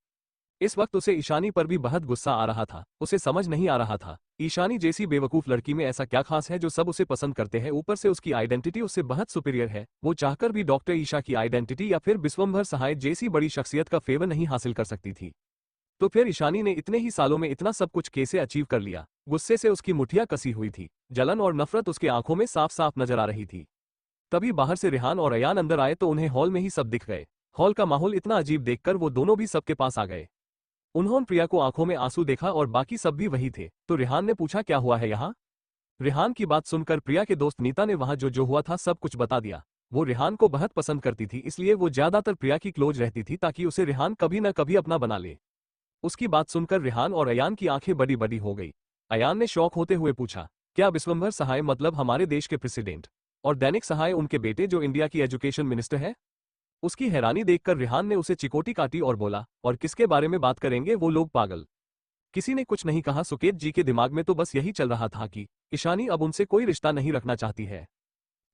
इस वक्त उसे ईशानी पर भी बहुत गुस्सा आ रहा था। उसे समझ नहीं आ रहा था, ईशानी जैसी बेवकूफ लड़की में ऐसा क्या खास है जो सब उसे पसंद करते हैं। ऊपर से उसकी आइडेंटिटी उससे बहुत सुपीरियर है। वो चाहकर भी डॉक्टर ईशा की आइडेंटिटी या फिर विश्वंभर सहाय जैसी बड़ी शख्सियत का फेवर नहीं हासिल कर सकती थी। तो फिर ईशानी ने इतने ही सालों में इतना सब कुछ कैसे अचीव कर लिया? गुस्से से उसकी मुठियां कसी हुई थी। जलन और नफरत उसके आंखों में साफ साफ नजर आ रही थी। तभी बाहर से रेहान और अयान अंदर आए तो उन्हें हॉल में ही सब दिख गए। हॉल का माहौल इतना अजीब देखकर वो दोनों भी सबके पास आ गए। उन्होंने प्रिया को आंखों में आंसू देखा और बाकी सब भी वही थे। तो रेहान ने पूछा, क्या हुआ है यहाँ? रेहान की बात सुनकर प्रिया के दोस्त नीता ने वहां जो जो हुआ था सब कुछ बता दिया। वो रेहान को बहुत पसंद करती थी, इसलिए वो ज्यादातर प्रिया की क्लोज रहती थी ताकि उसे रेहान कभी न कभी अपना बना ले। उसकी बात सुनकर रेहान और अयान की आंखें बड़ी बड़ी हो गई। अयान ने शौक होते हुए पूछा, क्या विश्वंभर सहाय मतलब हमारे देश के प्रेसिडेंट, और दैनिक सहाय उनके बेटे जो इंडिया की एजुकेशन मिनिस्टर है? उसकी हैरानी देखकर रेहान ने उसे चिकोटी काटी और बोला, और किसके बारे में बात करेंगे वो लोग पागल? किसी ने कुछ नहीं कहा। सुकेत जी के दिमाग में तो बस यही चल रहा था कि ईशानी अब उनसे कोई रिश्ता नहीं रखना चाहती है।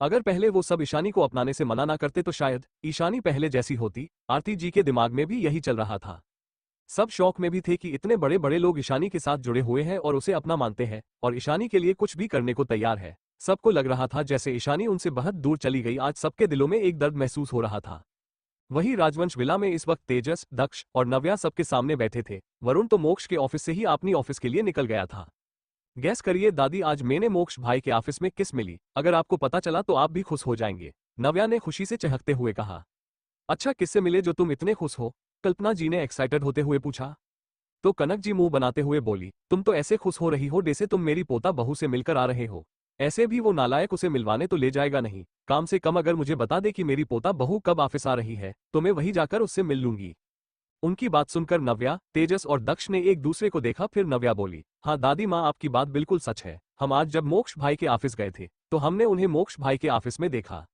अगर पहले वो सब ईशानी को अपनाने से मना ना करते तो शायद ईशानी पहले जैसी होती। आरती जी के दिमाग में भी यही चल रहा था। सब शौक में भी थे कि इतने बड़े बड़े लोग ईशानी के साथ जुड़े हुए हैं और उसे अपना मानते हैं और ईशानी के लिए कुछ भी करने को तैयार है। सबको लग रहा था जैसे ईशानी उनसे बहुत दूर चली गई। आज सबके दिलों में एक दर्द महसूस हो रहा था। वही राजवंश विला में इस वक्त तेजस, दक्ष और नव्या सबके सामने बैठे थे। वरुण तो मोक्ष के ऑफिस से ही अपनी ऑफिस के लिए निकल गया था। गैस करिए दादी, आज मैंने मोक्ष भाई के ऑफिस में किस मिली? अगर आपको पता चला तो आप भी खुश हो जाएंगे, नव्या ने खुशी से चहकते हुए कहा। अच्छा, किससे मिले जो तुम इतने खुश हो? कल्पना जी ने एक्साइटेड होते हुए पूछा। तो कनक जी मुंह बनाते हुए बोली, तुम तो ऐसे खुश हो रही हो जैसे तुम मेरी पोता बहू से मिलकर आ रहे हो। ऐसे भी वो नालायक उसे मिलवाने तो ले जाएगा नहीं। काम से कम अगर मुझे बता दे कि मेरी पोता बहू कब ऑफिस आ रही है तो मैं वही जाकर उससे मिल लूंगी। उनकी बात सुनकर नव्या, तेजस और दक्ष ने एक दूसरे को देखा। फिर नव्या बोली, हाँ दादी माँ, आपकी बात बिल्कुल सच है। हम आज जब मोक्ष भाई के ऑफिस गए थे तो हमने उन्हें मोक्ष भाई के ऑफिस में देखा।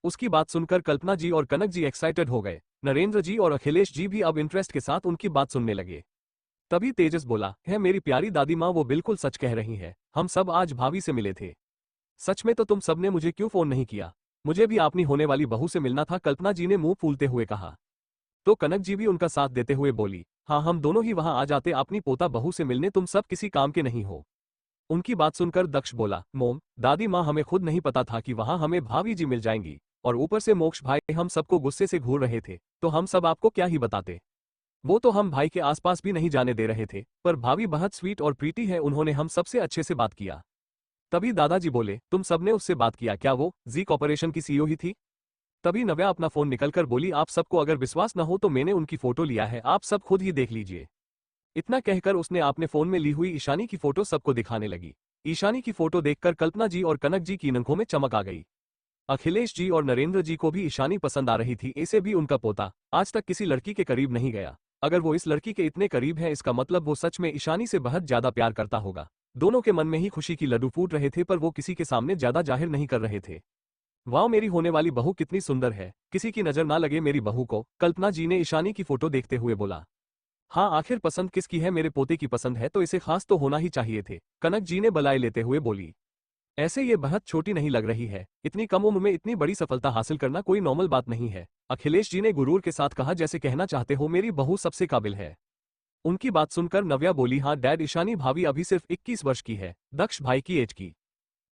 उसकी बात सुनकर कल्पना जी और कनक जी एक्साइटेड हो गए। नरेंद्र जी और अखिलेश जी भी अब इंटरेस्ट के साथ उनकी बात सुनने लगे। तभी तेजस बोला, है मेरी प्यारी दादी माँ, वो बिल्कुल सच कह रही है। हम सब आज भाभी से मिले थे। सच में? तो तुम सबने मुझे क्यों फोन नहीं किया? मुझे भी अपनी होने वाली बहू से मिलना था, कल्पना जी ने मुंह फूलते हुए कहा। तो कनक जी भी उनका साथ देते हुए बोली, हाँ हम दोनों ही वहां आ जाते अपनी पोता बहू से मिलने, तुम सब किसी काम के नहीं हो। उनकी बात सुनकर दक्ष बोला, मोम, दादी माँ, हमें खुद नहीं पता था कि वहां हमें भाभी जी मिल जाएंगी, और ऊपर से मोक्ष भाई हम सबको गुस्से से घूर रहे थे, तो हम सब आपको क्या ही बताते। वो तो हम भाई के आसपास भी नहीं जाने दे रहे थे, पर भाभी बहुत स्वीट और प्रीटी है, उन्होंने हम सबसे अच्छे से बात किया। तभी दादाजी बोले, तुम सबने उससे बात किया क्या? वो जी कॉर्पोरेशन की सीईओ ही थी? तभी नव्या अपना फोन निकलकर बोली, आप सबको अगर विश्वास न हो तो मैंने उनकी फोटो लिया है, आप सब खुद ही देख लीजिए। इतना कहकर उसने अपने फोन में ली हुई ईशानी की फोटो सबको दिखाने लगी। ईशानी की फोटो देखकर कल्पना जी और कनक जी की आंखों में चमक आ गई। अखिलेश जी और नरेंद्र जी को भी ईशानी पसंद आ रही थी। ऐसे भी उनका पोता आज तक किसी लड़की के करीब नहीं गया। अगर वो इस लड़की के इतने करीब है, इसका मतलब वो सच में ईशानी से बहुत ज्यादा प्यार करता होगा। दोनों के मन में ही खुशी की लड्डू फूट रहे थे, पर वो किसी के सामने ज्यादा जाहिर नहीं कर रहे थे। वाह, मेरी होने वाली बहू कितनी सुंदर है, किसी की नजर ना लगे मेरी बहू को, कल्पना जी ने ईशानी की फोटो देखते हुए बोला। हाँ, आखिर पसंद किसकी है? मेरे पोते की पसंद है तो इसे खास तो होना ही चाहिए थे, कनक जी ने बलाई लेते हुए बोली। ऐसे ये बहुत छोटी नहीं लग रही है, इतनी कम उम्र में इतनी बड़ी सफलता हासिल करना कोई नॉर्मल बात नहीं है, अखिलेश जी ने गुरूर के साथ कहा, जैसे कहना चाहते हो मेरी बहू सबसे काबिल है। उनकी बात सुनकर नव्या बोली, हाँ डैड, ईशानी भाभी अभी सिर्फ 21 वर्ष की है, दक्ष भाई की एज की।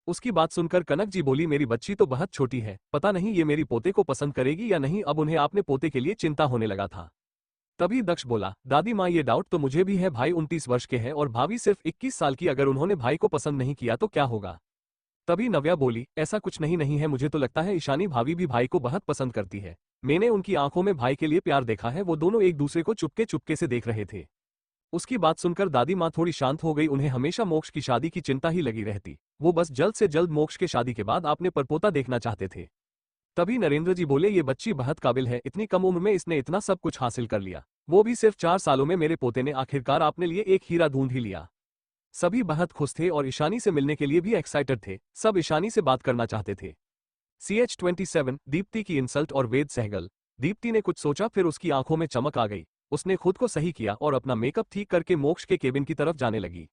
उसकी बात सुनकर कनक जी बोली, मेरी बच्ची तो बहुत छोटी है, पता नहीं ये मेरी पोते को पसंद करेगी या नहीं। अब उन्हें अपने पोते के लिए चिंता होने लगा था। तभी दक्ष बोला, दादी माँ ये डाउट तो मुझे भी है, भाई 29 वर्ष के हैं और भाभी सिर्फ 21 साल की, अगर उन्होंने भाई को पसंद नहीं किया तो क्या होगा? तभी नव्या बोली, ऐसा कुछ नहीं नहीं है, मुझे तो लगता है ईशानी भाभी भी भाई को बहुत पसंद करती है। मैंने उनकी आंखों में भाई के लिए प्यार देखा है, वो दोनों एक दूसरे को चुपके चुपके से देख रहे थे। उसकी बात सुनकर दादी माँ थोड़ी शांत हो गई। उन्हें हमेशा मोक्ष की शादी की चिंता ही लगी रहती। वो बस जल्द से जल्द मोक्ष के शादी के बाद अपने परपोता देखना चाहते थे। तभी नरेंद्र जी बोले, ये बच्ची बहुत काबिल है, इतनी कम उम्र में इसने इतना सब कुछ हासिल कर लिया, वो भी सिर्फ 4 सालों में। मेरे पोते ने आखिरकार अपने लिए एक हीरा ढूंढ ही लिया। सभी बहुत खुश थे और ईशानी से मिलने के लिए भी एक्साइटेड थे। सब ईशानी से बात करना चाहते थे। CH27 दीप्ति की इंसल्ट और वेद सहगल। दीप्ति ने कुछ सोचा, फिर उसकी आंखों में चमक आ गई। उसने खुद को सही किया और अपना मेकअप ठीक करके मोक्ष के केबिन की तरफ जाने लगी।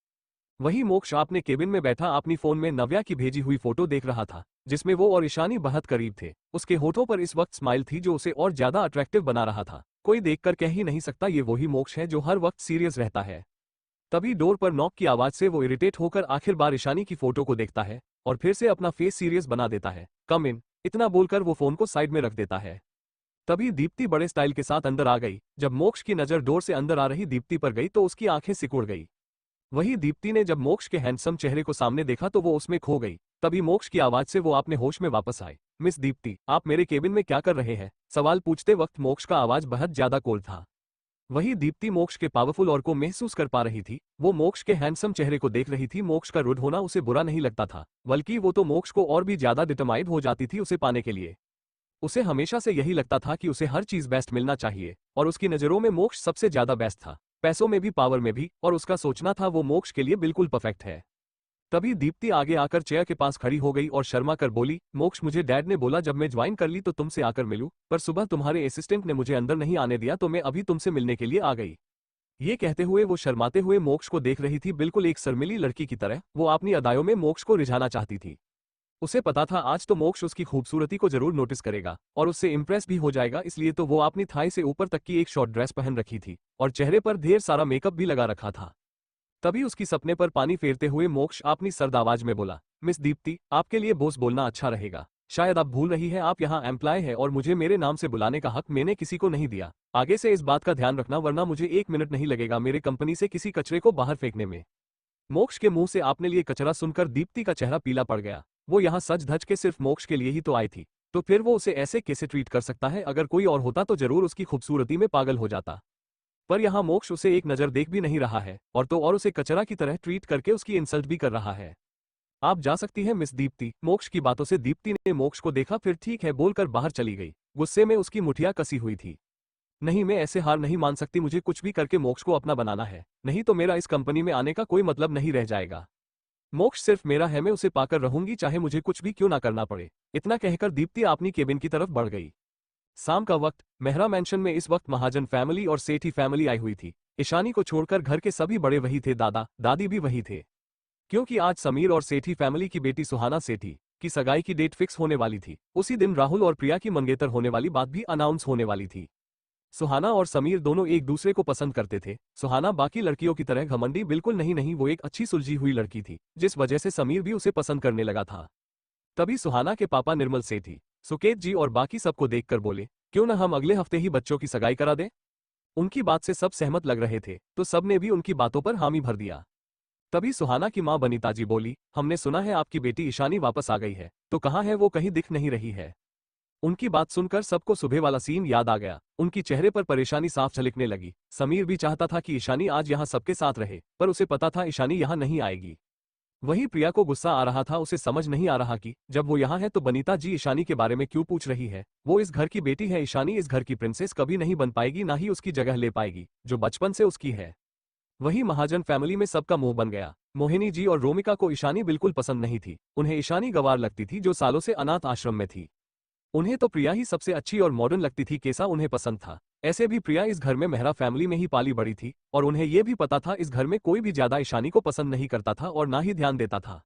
वही मोक्ष अपने केबिन में बैठा अपनी फोन में नव्या की भेजी हुई फोटो देख रहा था, जिसमें वो और ईशानी बहुत करीब थे। उसके होठों पर इस वक्त स्माइल थी जो उसे और ज्यादा अट्रैक्टिव बना रहा था। कोई देखकर कह ही नहीं सकता ये वही मोक्ष है जो हर वक्त सीरियस रहता है। तभी डोर पर नॉक की आवाज से वो इरिटेट होकर आखिर बार ईशानी की फोटो को देखता है और फिर से अपना फेस सीरियस बना देता है। कम इन, इतना बोलकर वो फोन को साइड में रख देता है। तभी दीप्ति बड़े स्टाइल के साथ अंदर आ गई। जब मोक्ष की नजर डोर से अंदर आ रही दीप्ति पर गई तो उसकी आंखें सिकुड़ गई। वही दीप्ति ने जब मोक्ष के हैंडसम चेहरे को सामने देखा तो वो उसमें खो गई। तभी मोक्ष की आवाज से वो अपने होश में वापस आए। मिस दीप्ति, आप मेरे केबिन में क्या कर रहे हैं? सवाल पूछते वक्त मोक्ष का आवाज बहुत ज्यादा कोल्ड था। वही दीप्ति मोक्ष के पावरफुल और को महसूस कर पा रही थी। वो मोक्ष के हैंडसम चेहरे को देख रही थी। मोक्ष का रुड होना उसे बुरा नहीं लगता था, बल्कि वो तो मोक्ष को और भी ज्यादा डिटरमाइंड हो जाती थी उसे पाने के लिए। उसे हमेशा से यही लगता था कि उसे हर चीज बेस्ट मिलना चाहिए और उसकी नजरों में मोक्ष सबसे ज्यादा बेस्ट था, पैसों में भी, पावर में भी, और उसका सोचना था वो मोक्ष के लिए बिल्कुल परफेक्ट है। तभी दीप्ति आगे आकर चेयर के पास खड़ी हो गई और शर्मा कर बोली, मोक्ष, मुझे डैड ने बोला जब मैं ज्वाइन कर ली तो तुमसे आकर मिलूं, पर सुबह तुम्हारे असिस्टेंट ने मुझे अंदर नहीं आने दिया तो मैं अभी तुमसे मिलने के लिए आ गई। ये कहते हुए वो शर्माते हुए मोक्ष को देख रही थी, बिल्कुल एक शर्मिली लड़की की तरह। वो अपनी अदाओं में मोक्ष को रिझाना चाहती थी। उसे पता था आज तो मोक्ष उसकी खूबसूरती को जरूर नोटिस करेगा और उससे इंप्रेस भी हो जाएगा, इसलिए तो वो अपनी थाई से ऊपर तक की एक शॉर्ट ड्रेस पहन रखी थी और चेहरे पर ढेर सारा मेकअप भी लगा रखा था। तभी उसकी सपने पर पानी फेरते हुए मोक्ष अपनी सर्द आवाज में बोला, मिस दीप्ति, आपके लिए बॉस बोलना अच्छा रहेगा। शायद आप भूल रही है आप यहाँ एम्प्लॉय है और मुझे मेरे नाम से बुलाने का हक मैंने किसी को नहीं दिया। आगे से इस बात का ध्यान रखना, वरना मुझे 1 मिनट नहीं लगेगा मेरे कंपनी से किसी कचरे को बाहर फेंकने में। मोक्ष के मुंह से आपने लिए कचरा सुनकर दीप्ति का चेहरा पीला पड़ गया। वो यहाँ सज धज के सिर्फ मोक्ष के लिए ही तो आई थी, तो फिर वो उसे ऐसे कैसे ट्रीट कर सकता है? अगर कोई और होता तो जरूर उसकी खूबसूरती में पागल हो जाता, पर यहाँ मोक्ष उसे एक नजर देख भी नहीं रहा है और तो और उसे कचरा की तरह ट्रीट करके उसकी इंसल्ट भी कर रहा है। आप जा सकती है मिस दीप्ति। मोक्ष की बातों से दीप्ति ने मोक्ष को देखा, फिर ठीक है बोलकर बाहर चली गई। गुस्से में उसकी मुठिया कसी हुई थी। नहीं, मैं ऐसे हार नहीं मान सकती, मुझे कुछ भी करके मोक्ष को अपना बनाना है, नहीं तो मेरा इस कंपनी में आने का कोई मतलब नहीं रह जाएगा। मोक्ष सिर्फ मेरा है, मैं उसे पाकर रहूंगी चाहे मुझे कुछ भी क्यों ना करना पड़े। इतना कहकर दीप्ति अपनी केबिन की तरफ बढ़ गई। शाम का वक्त, मेहरा मैंशन में इस वक्त महाजन फैमिली और सेठी फैमिली आई हुई थी। ईशानी को छोड़कर घर के सभी बड़े वही थे, दादा दादी भी वही थे, क्योंकि आज समीर और सेठी फैमिली की बेटी सुहाना सेठी की सगाई की डेट फिक्स होने वाली थी। उसी दिन राहुल और प्रिया की मंगेतर होने वाली बात भी अनाउंस होने वाली थी। सुहाना और समीर दोनों एक दूसरे को पसंद करते थे। सुहाना बाकी लड़कियों की तरह घमंडी बिल्कुल नहीं, वो एक अच्छी सुलझी हुई लड़की थी, जिस वजह से समीर भी उसे पसंद करने लगा था। तभी सुहाना के पापा निर्मल सेठी, सुकेत जी और बाकी सबको देखकर बोले, क्यों न हम अगले हफ्ते ही बच्चों की सगाई करा दें? उनकी बात से सब सहमत लग रहे थे, तो सबने भी उनकी बातों पर हामी भर दिया। तभी सुहाना की मां बनीता जी बोली, हमने सुना है आपकी बेटी ईशानी वापस आ गई है, तो कहाँ है वो? कहीं दिख नहीं रही है। उनकी बात सुनकर सबको सुबह वाला सीन याद आ गया। उनकी चेहरे पर परेशानी साफ झलकने लगी। समीर भी चाहता था कि ईशानी आज यहाँ सबके साथ रहे, पर उसे पता था ईशानी यहाँ नहीं आएगी। वहीं प्रिया को गुस्सा आ रहा था। उसे समझ नहीं आ रहा कि जब वो यहाँ है तो बनीता जी ईशानी के बारे में क्यों पूछ रही है। वो इस घर की बेटी है। ईशानी इस घर की प्रिंसेस कभी नहीं बन पाएगी, ना ही उसकी जगह ले पाएगी जो बचपन से उसकी है। वहीं महाजन फैमिली में सबका मुंह बन गया। मोहिनी जी और रोमिका को ईशानी बिल्कुल पसंद नहीं थी। उन्हें ईशानी गवार लगती थी जो सालों से अनाथ आश्रम में थी। उन्हें तो प्रिया ही सबसे अच्छी और मॉडर्न लगती थी। कैसा उन्हें पसंद था। ऐसे भी प्रिया इस घर में मेहरा फैमिली में ही पाली बड़ी थी और उन्हें यह भी पता था इस घर में कोई भी ज्यादा ईशानी को पसंद नहीं करता था और ना ही ध्यान देता था।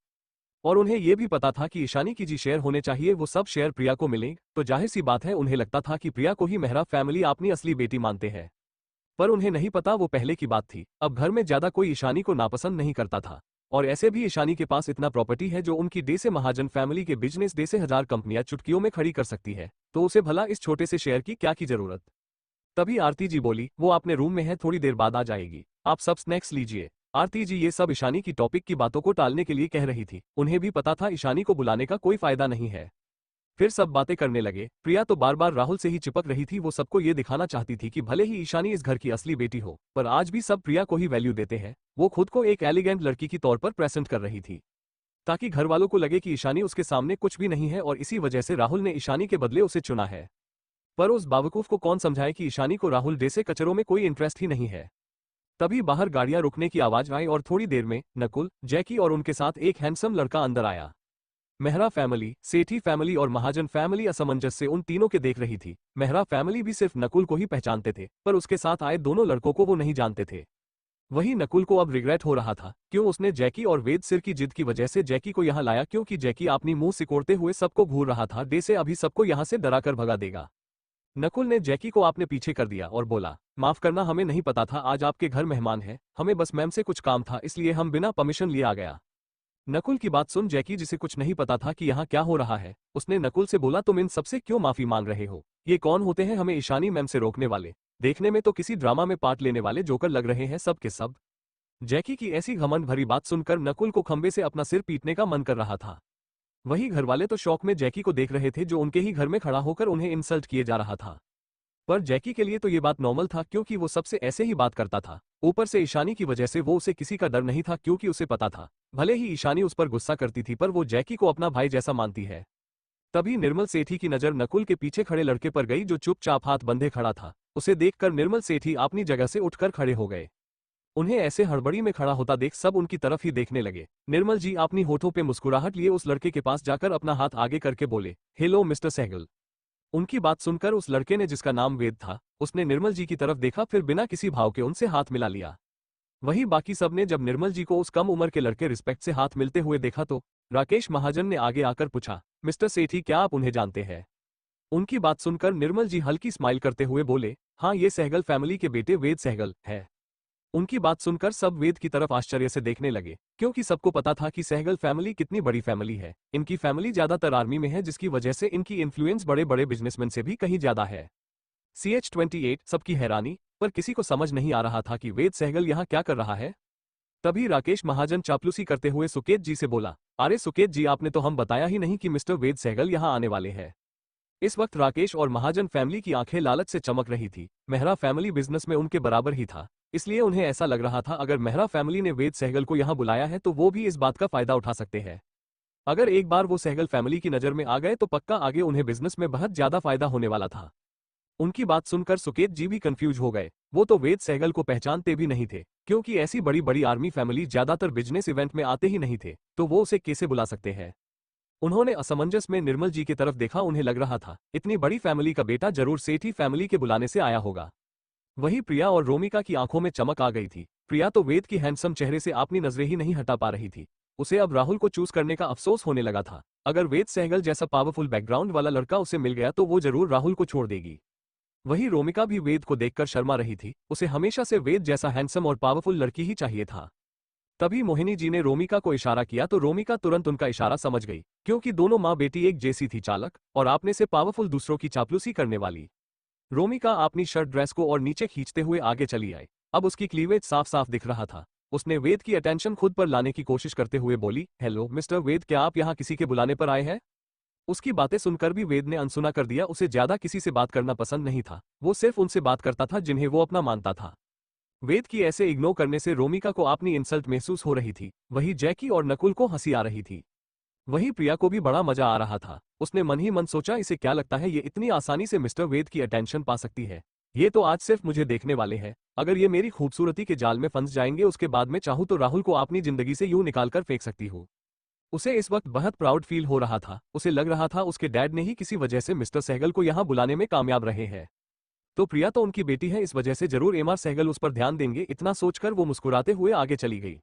और उन्हें यह भी पता था कि ईशानी की जी शेयर होने चाहिए, वो सब शेयर प्रिया को मिले। तो जाहिर सी बात है उन्हें लगता था कि प्रिया को ही मेहरा फैमिली अपनी असली बेटी मानते हैं। पर उन्हें नहीं पता वो पहले की बात थी। अब घर में ज्यादा कोई ईशानी को नापसंद नहीं करता था। और ऐसे भी ईशानी के पास इतना प्रॉपर्टी है जो उनकी डे से महाजन फैमिली के बिजनेस डे से 1000 कंपनियां चुटकियों में खड़ी कर सकती है। तो उसे भला इस छोटे से शेयर की क्या की जरूरत। तभी आरती जी बोली, वो अपने रूम में है, थोड़ी देर बाद आ जाएगी, आप सब स्नैक्स लीजिए। आरती जी ये सब ईशानी की टॉपिक की बातों को टालने के लिए कह रही थी। उन्हें भी पता था ईशानी को बुलाने का कोई फायदा नहीं है। फिर सब बातें करने लगे। प्रिया तो बार बार राहुल से ही चिपक रही थी। वो सबको ये दिखाना चाहती थी कि भले ही ईशानी इस घर की असली बेटी हो, पर आज भी सब प्रिया को ही वैल्यू देते हैं। वो खुद को एक एलिगेंट लड़की की तौर पर प्रेजेंट कर रही थी ताकि घर वालों को लगे कि ईशानी उसके सामने कुछ भी नहीं है और इसी वजह से राहुल ने ईशानी के बदले उसे चुना है। पर उस बावकूफ को कौन समझाए कि ईशानी को राहुल जैसे कचरों में कोई इंटरेस्ट ही नहीं है। तभी बाहर गाड़ियां रुकने की आवाज आई और थोड़ी देर में नकुल, जैकी और उनके साथ एक हैंडसम लड़का अंदर आया। मेहरा फैमिली, सेठी फैमिली और महाजन फैमिली असमंजस से उन तीनों के देख रही थी। मेहरा फैमिली भी सिर्फ नकुल को ही पहचानते थे, पर उसके साथ आए दोनों लड़कों को वो नहीं जानते थे। वहीं नकुल को अब रिग्रेट हो रहा था क्यों उसने जैकी और वेद सिर की जिद की वजह से जैकी को यहाँ लाया, क्योंकि जैकी अपनी मुंह सिकोड़ते हुए सबको घूर रहा था। डे से अभी सबको यहाँ से डराकर भगा देगा। नकुल ने जैकी को अपने पीछे कर दिया और बोला, माफ करना, हमें नहीं पता था आज आपके घर मेहमान है। हमें बस मैम से कुछ काम था, इसलिए हम बिना परमिशन लिए आ गया। नकुल की बात सुन जैकी, जिसे कुछ नहीं पता था कि यहाँ क्या हो रहा है, उसने नकुल से बोला, तुम इन सबसे क्यों माफी मांग रहे हो? ये कौन होते हैं हमें ईशानी मैम से रोकने वाले? देखने में तो किसी ड्रामा में पार्ट लेने वाले जोकर लग रहे हैं सब के सब। जैकी की ऐसी घमंड भरी बात सुनकर नकुल को खंबे से अपना सिर पीटने का मन कर रहा था। वही घरवाले तो शौक में जैकी को देख रहे थे जो उनके ही घर में खड़ा होकर उन्हें इंसल्ट किए जा रहा था। पर जैकी के लिए तो ये बात नॉर्मल था क्योंकि वो सबसे ऐसे ही बात करता था। ऊपर से ईशानी की वजह से वो उसे किसी का डर नहीं था क्योंकि उसे पता था भले ही ईशानी उस पर गुस्सा करती थी पर वो जैकी को अपना भाई जैसा मानती है। तभी निर्मल सेठी की नजर नकुल के पीछे खड़े लड़के पर गई जो चुपचाप हाथ बंधे खड़ा था। उसे देखकर निर्मल सेठी अपनी जगह से उठकर खड़े हो गए। उन्हें ऐसे हड़बड़ी में खड़ा होता देख सब उनकी तरफ ही देखने लगे। निर्मल जी अपनी होठों पे मुस्कुराहट लिए उस लड़के के पास जाकर अपना हाथ आगे करके बोले, हेलो मिस्टर सहगल। उनकी बात सुनकर उस लड़के ने, जिसका नाम वेद था, उसने निर्मल जी की तरफ देखा, फिर बिना किसी भाव के उनसे हाथ मिला लिया। वहीं बाकी सब ने जब निर्मल जी को उस कम उम्र के लड़के रिस्पेक्ट से हाथ मिलते हुए देखा तो राकेश महाजन ने आगे आकर पूछा, मिस्टर सेठी क्या आप उन्हें जानते हैं? उनकी बात सुनकर निर्मल जी हल्की स्माइल करते हुए बोले, हाँ ये सहगल फैमिली के बेटे वेद सहगल है। उनकी बात सुनकर सब वेद की तरफ आश्चर्य से देखने लगे क्योंकि सबको पता था कि सहगल फैमिली कितनी बड़ी फैमिली है। इनकी फैमिली ज्यादातर आर्मी में है जिसकी वजह से इनकी इन्फ्लुएंस बड़े बड़े बिजनेसमैन से भी कहीं ज्यादा है। CH-28 सबकी हैरानी, पर किसी को समझ नहीं आ रहा था कि वेद सहगल यहाँ क्या कर रहा है। तभी राकेश महाजन चापलूसी करते हुए सुकेत जी से बोला, अरे सुकेत जी, आपने तो हम बताया ही नहीं कि मिस्टर वेद सहगल यहाँ आने वाले हैं। इस वक्त राकेश और महाजन फैमिली की आंखें लालच से चमक रही थी। मेहरा फैमिली बिजनेस में उनके बराबर ही था, इसलिए उन्हें ऐसा लग रहा था अगर मेहरा फैमिली ने वेद सहगल को यहाँ बुलाया है तो वो भी इस बात का फायदा उठा सकते हैं। अगर एक बार वो सहगल फैमिली की नजर में आ गए तो पक्का आगे उन्हें बिजनेस में बहुत ज्यादा फायदा होने वाला था। उनकी बात सुनकर सुकेत जी भी कंफ्यूज हो गए। वो तो वेद सहगल को पहचानते भी नहीं थे क्योंकि ऐसी बड़ी बड़ी आर्मी फैमिली ज्यादातर बिजनेस इवेंट में आते ही नहीं थे, तो वो उसे कैसे बुला सकते हैं। उन्होंने असमंजस में निर्मल जी की तरफ देखा। उन्हें लग रहा था इतनी बड़ी फैमिली का बेटा जरूर सेठी फैमिली के बुलाने से आया होगा। वहीं प्रिया और रोमिका की आंखों में चमक आ गई थी। प्रिया तो वेद की हैंडसम चेहरे से अपनी नजरें ही नहीं हटा पा रही थी। उसे अब राहुल को चूज करने का अफसोस होने लगा था। अगर वेद सहगल जैसा पावरफुल बैकग्राउंड वाला लड़का उसे मिल गया तो वो जरूर राहुल को छोड़ देगी। वहीं रोमिका भी वेद को देखकर शर्मा रही थी। उसे हमेशा से वेद जैसा हैंडसम और पावरफुल लड़की ही चाहिए था। तभी मोहिनी जी ने रोमिका को इशारा किया तो रोमिका तुरंत उनका इशारा समझ गई क्योंकि दोनों माँ बेटी एक जैसी थी, चालक और आपने से पावरफुल दूसरों की चापलूसी करने वाली। रोमिका अपनी शर्ट ड्रेस को और नीचे खींचते हुए आगे चली आई। अब उसकी क्लीवेज साफ साफ दिख रहा था। उसने वेद की अटेंशन खुद पर लाने की कोशिश करते हुए बोली, हेलो मिस्टर वेद, क्या आप यहाँ किसी के बुलाने पर आए हैं? उसकी बातें सुनकर भी वेद ने अनसुना कर दिया। उसे ज्यादा किसी से बात करना पसंद नहीं था, वो सिर्फ उनसे बात करता था जिन्हें वो अपना मानता था। वेद की ऐसे इग्नोर करने से रोमिका को अपनी इंसल्ट महसूस हो रही थी, वही जैकी और नकुल को हंसी आ रही थी। वहीं प्रिया को भी बड़ा मजा आ रहा था। उसने मन ही मन सोचा, इसे क्या लगता है ये इतनी आसानी से मिस्टर वेद की अटेंशन पा सकती है। ये तो आज सिर्फ मुझे देखने वाले हैं, अगर ये मेरी खूबसूरती के जाल में फंस जाएंगे उसके बाद में चाहूँ तो राहुल को अपनी जिंदगी से यूं निकाल कर फेंक सकती हूँ। उसे इस वक्त बहुत प्राउड फील हो रहा था। उसे लग रहा था उसके डैड ने ही किसी वजह से मिस्टर सहगल को यहाँ बुलाने में कामयाब रहे हैं। तो प्रिया तो उनकी बेटी है, इस वजह से जरूर एमआर सहगल उस पर ध्यान देंगे। इतना सोचकर वो मुस्कुराते हुए आगे चली गई।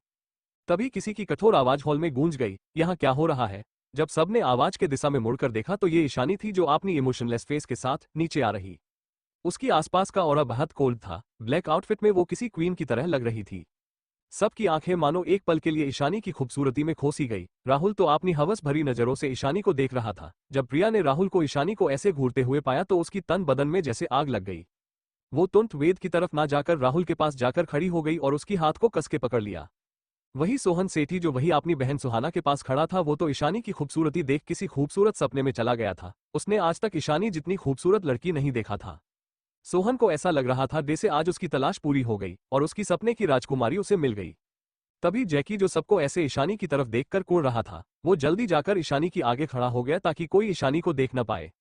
तभी किसी की कठोर आवाज हॉल में गूंज गई, यहाँ क्या हो रहा है। जब सबने आवाज के दिशा में मुड़कर देखा तो ये ईशानी थी, जो अपनी इमोशनलेस फेस के साथ नीचे आ रही। उसकी आसपास का ऑरा बहुत कोल्ड था। ब्लैक आउटफिट में वो किसी क्वीन की तरह लग रही थी। सबकी आंखें मानो एक पल के लिए ईशानी की खूबसूरती में खोसी गई। राहुल तो अपनी हवस भरी नजरों से ईशानी को देख रहा था। जब प्रिया ने राहुल को ईशानी को ऐसे घूरते हुए पाया तो उसकी तन बदन में जैसे आग लग गई। वो तुरंत वेद की तरफ ना जाकर राहुल के पास जाकर खड़ी हो गई और उसकी हाथ को कस के पकड़ लिया। वही सोहन सेठी, जो वही अपनी बहन सुहाना के पास खड़ा था, वो तो ईशानी की खूबसूरती देख किसी खूबसूरत सपने में चला गया था। उसने आज तक ईशानी जितनी खूबसूरत लड़की नहीं देखा था। सोहन को ऐसा लग रहा था जैसे आज उसकी तलाश पूरी हो गई और उसकी सपने की राजकुमारी उसे मिल गई। तभी जैकी, जो सबको ऐसे ईशानी की तरफ देखकर कूद रहा था, वो जल्दी जाकर ईशानी की आगे खड़ा हो गया ताकि कोई ईशानी को देख न पाए।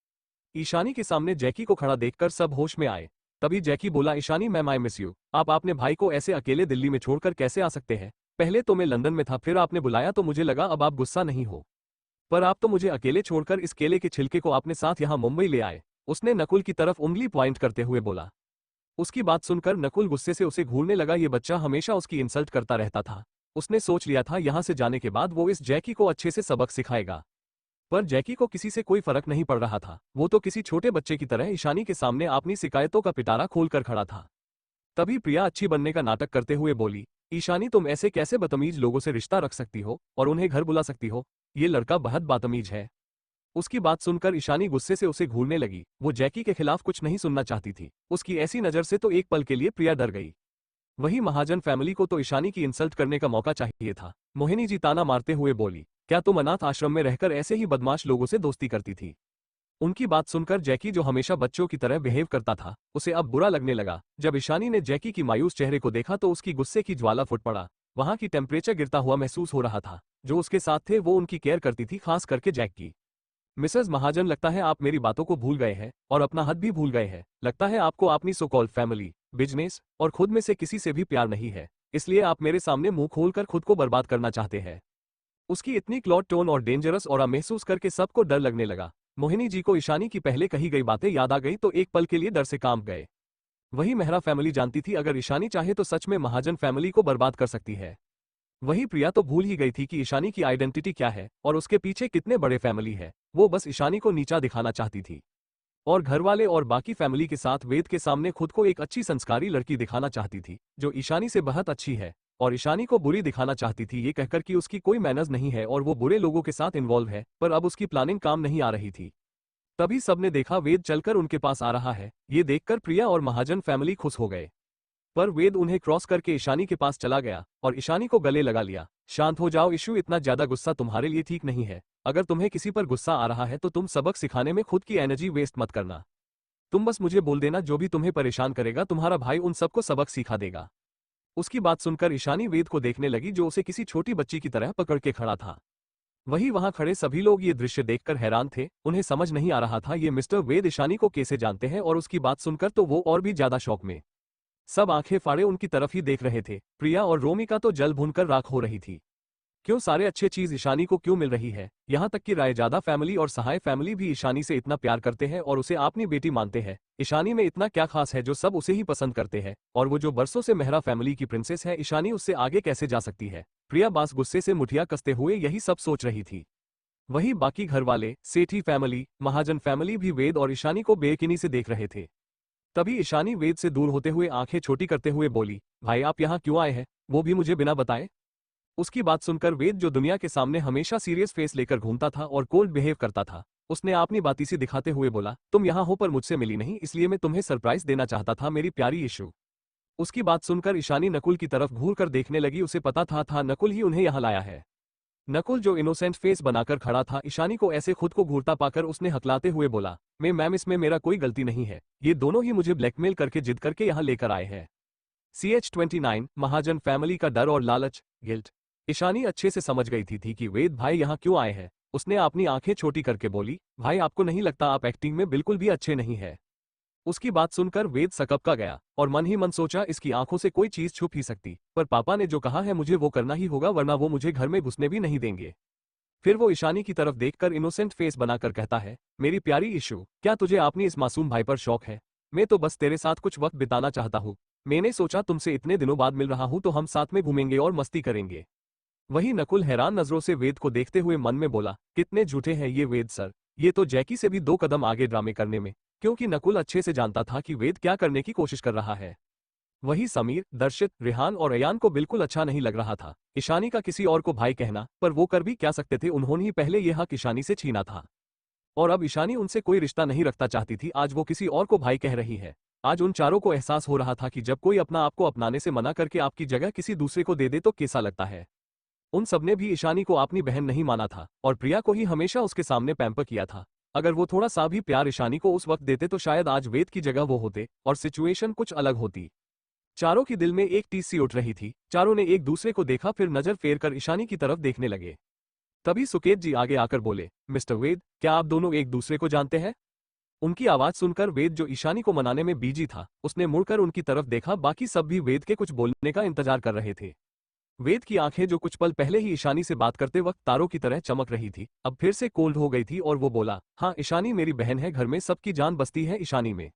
ईशानी के सामने जैकी को खड़ा देखकर सब होश में आए। तभी जैकी बोला, Ishani ma'am, I miss you. आप अपने भाई को ऐसे अकेले दिल्ली में छोड़कर कैसे आ सकते हैं। पहले तो मैं लंदन में था, फिर आपने बुलाया तो मुझे लगा अब आप गुस्सा नहीं हो, पर आप तो मुझे अकेले छोड़कर इस केले के छिलके को अपने साथ यहाँ मुंबई ले आए। उसने नकुल की तरफ उंगली पॉइंट करते हुए बोला। उसकी बात सुनकर नकुल गुस्से से उसे घूरने लगा। ये बच्चा हमेशा उसकी इंसल्ट करता रहता था। उसने सोच लिया था यहाँ से जाने के बाद वो इस जैकी को अच्छे से सबक सिखाएगा। पर जैकी को किसी से कोई फर्क नहीं पड़ रहा था। वो तो किसी छोटे बच्चे की तरह ईशानी के सामने अपनी शिकायतों का पिटारा खोलकर खड़ा था। तभी प्रिया अच्छी बनने का नाटक करते हुए बोली, ईशानी, तुम ऐसे कैसे बदतमीज लोगों से रिश्ता रख सकती हो और उन्हें घर बुला सकती हो। ये लड़का बहुत बदतमीज है। उसकी बात सुनकर ईशानी गुस्से से उसे घूरने लगी। वो जैकी के खिलाफ कुछ नहीं सुनना चाहती थी। उसकी ऐसी नजर से तो एक पल के लिए प्रिया डर गई। वही महाजन फैमिली को तो ईशानी की इंसल्ट करने का मौका चाहिए था। मोहिनी जी ताना मारते हुए बोली, क्या तुम अनाथ आश्रम में रहकर ऐसे ही बदमाश लोगों से दोस्ती करती थी। उनकी बात सुनकर जैकी, जो हमेशा बच्चों की तरह बिहेव करता था, उसे अब बुरा लगने लगा। जब ईशानी ने जैकी की मायूस चेहरे को देखा तो उसकी गुस्से की ज्वाला फूट पड़ा। वहां की टेम्परेचर गिरता हुआ महसूस हो रहा था। जो उसके साथ थे वो उनकी केयर करती थी, खास करके जैक की। मिसेज महाजन, लगता है आप मेरी बातों को भूल गए हैं और अपना हद भी भूल गए हैं। लगता है आपको अपनी सो कॉल्ड फैमिली, बिजनेस और खुद में से किसी से भी प्यार नहीं है, इसलिए आप मेरे सामने मुंह खोलकर खुद को बर्बाद करना चाहते हैं। उसकी इतनी क्लॉड टोन और डेंजरस ऑरा महसूस करके सबको डर लगने लगा। मोहिनी जी को ईशानी की पहले कही गई बातें याद आ गई तो एक पल के लिए डर से कांप गए। वही मेहरा फैमिली जानती थी, अगर ईशानी चाहे तो सच में महाजन फैमिली को बर्बाद कर सकती है। वही प्रिया तो भूल ही गई थी कि ईशानी की आइडेंटिटी क्या है और उसके पीछे कितने बड़े फैमिली है। वो बस ईशानी को नीचा दिखाना चाहती थी और घरवाले और बाकी फैमिली के साथ वेद के सामने खुद को एक अच्छी संस्कारी लड़की दिखाना चाहती थी, जो ईशानी से बहुत अच्छी है, और ईशानी को बुरी दिखाना चाहती थी, ये कहकर कि उसकी कोई मैनर्स नहीं है और वो बुरे लोगों के साथ इन्वॉल्व है। पर अब उसकी प्लानिंग काम नहीं आ रही थी। तभी सबने देखा वेद चलकर उनके पास आ रहा है। ये देखकर प्रिया और महाजन फैमिली खुश हो गए। पर वेद उन्हें क्रॉस करके ईशानी के पास चला गया और ईशानी को गले लगा लिया। शांत हो जाओ इशू, इतना ज्यादा गुस्सा तुम्हारे लिए ठीक नहीं है। अगर तुम्हें किसी पर गुस्सा आ रहा है तो तुम सबक सिखाने में खुद की एनर्जी वेस्ट मत करना। तुम बस मुझे बोल देना, जो भी तुम्हें परेशान करेगा तुम्हारा भाई उन सबको सबक सिखा देगा। उसकी बात सुनकर ईशानी वेद को देखने लगी, जो उसे किसी छोटी बच्ची की तरह पकड़ के खड़ा था। वहीं वहां खड़े सभी लोग ये दृश्य देखकर हैरान थे। उन्हें समझ नहीं आ रहा था ये मिस्टर वेद ईशानी को कैसे जानते हैं, और उसकी बात सुनकर तो वो और भी ज्यादा शौक में। सब आंखें फाड़े उनकी तरफ ही देख रहे थे। प्रिया और रोमिका तो जल भूनकर राख हो रही थी। क्यों सारे अच्छे चीज ईशानी को क्यों मिल रही है। यहाँ तक कि रायजादा फैमिली और सहाय फैमिली भी ईशानी से इतना प्यार करते हैं और उसे अपनी बेटी मानते हैं। ईशानी में इतना क्या खास है जो सब उसे ही पसंद करते हैं, और वो जो बरसों से मेहरा फैमिली की प्रिंसेस है, ईशानी उससे आगे कैसे जा सकती है। प्रिया बास गुस्से से मुठिया कसते हुए यही सब सोच रही थी। वहीं बाकी घरवाले, सेठी फैमिली, महाजन फैमिली भी वेद और ईशानी को बेयकीनी से देख रहे थे। तभी ईशानी वेद से दूर होते हुए आंखें छोटी करते हुए बोली, भाई आप यहाँ क्यों आए हैं, वो भी मुझे बिना बताए। उसकी बात सुनकर वेद, जो दुनिया के सामने हमेशा सीरियस फेस लेकर घूमता था और कोल्ड बिहेव करता था, उसने अपनी बाती सी दिखाते हुए बोला, तुम यहाँ हो पर मुझसे मिली नहीं, इसलिए मैं तुम्हें सरप्राइज देना चाहता था मेरी प्यारी इशू। उसकी बात सुनकर ईशानी नकुल की तरफ घूर कर देखने लगी। उसे पता था नकुल ही उन्हें यहाँ लाया है। नकुल जो इनोसेंट फेस बनाकर खड़ा था ईशानी को ऐसे खुद को घूरता पाकर उसने हकलाते हुए बोला, मैम इसमें मेरा कोई गलती नहीं है, ये दोनों ही मुझे ब्लैकमेल करके जिद करके यहाँ लेकर आए हैं। CH29 महाजन फैमिली का डर और लालच, गिल्ट। ईशानी अच्छे से समझ गई थी कि वेद भाई यहाँ क्यों आए हैं। उसने अपनी आंखें छोटी करके बोली, भाई आपको नहीं लगता आप एक्टिंग में बिल्कुल भी अच्छे नहीं है। उसकी बात सुनकर वेद सकपका गया और मन ही मन सोचा इसकी आंखों से कोई चीज छुप ही सकती, पर पापा ने जो कहा है मुझे वो करना ही होगा वरना वो मुझे घर में घुसने भी नहीं देंगे। फिर वो ईशानी की तरफ देखकर इनोसेंट फेस बनाकर कहता है, मेरी प्यारी ईशू, क्या तुझे अपनी इस मासूम भाई पर शौक है? मैं तो बस तेरे साथ कुछ वक्त बिताना चाहता हूँ। मैंने सोचा तुमसे इतने दिनों बाद मिल रहा हूँ तो हम साथ में घूमेंगे और मस्ती करेंगे। वही नकुल हैरान नजरों से वेद को देखते हुए मन में बोला, कितने झूठे हैं ये वेद सर, ये तो जैकी से भी 2 कदम आगे ड्रामे करने में। क्योंकि नकुल अच्छे से जानता था कि वेद क्या करने की कोशिश कर रहा है। वही समीर, दर्शित, रेहान और अयान को बिल्कुल अच्छा नहीं लग रहा था ईशानी का किसी और को भाई कहना, पर वो कर भी क्या सकते थे, उन्होंने ही पहले ये हक ईशानी से छीना था। और अब ईशानी उनसे कोई रिश्ता नहीं रखता चाहती थी, आज वो किसी और को भाई कह रही है। आज उन चारों को एहसास हो रहा था कि जब कोई अपना आप को अपनाने से मना करके आपकी जगह किसी दूसरे को दे दे तो कैसा लगता है। उन सबने भी ईशानी को अपनी बहन नहीं माना था और प्रिया को ही हमेशा उसके सामने पैम्पर किया था। अगर वो थोड़ा सा भी प्यार ईशानी को उस वक्त देते तो शायद आज वेद की जगह वो होते और सिचुएशन कुछ अलग होती। चारों की दिल में एक टीस सी उठ रही थी। चारों ने एक दूसरे को देखा, फिर नजर फेर कर ईशानी की तरफ देखने लगे। तभी सुकेत जी आगे आकर बोले, मिस्टर वेद, क्या आप दोनों एक दूसरे को जानते हैं? उनकी आवाज सुनकर वेद जो ईशानी को मनाने में बिजी था उसने मुड़कर उनकी तरफ देखा। बाकी सब भी वेद के कुछ बोलने का इंतजार कर रहे थे। वेद की आंखें जो कुछ पल पहले ही ईशानी से बात करते वक्त तारों की तरह चमक रही थी, अब फिर से कोल्ड हो गई थी और वो बोला, हाँ ईशानी मेरी बहन है, घर में सबकी जान बसती है ईशानी में।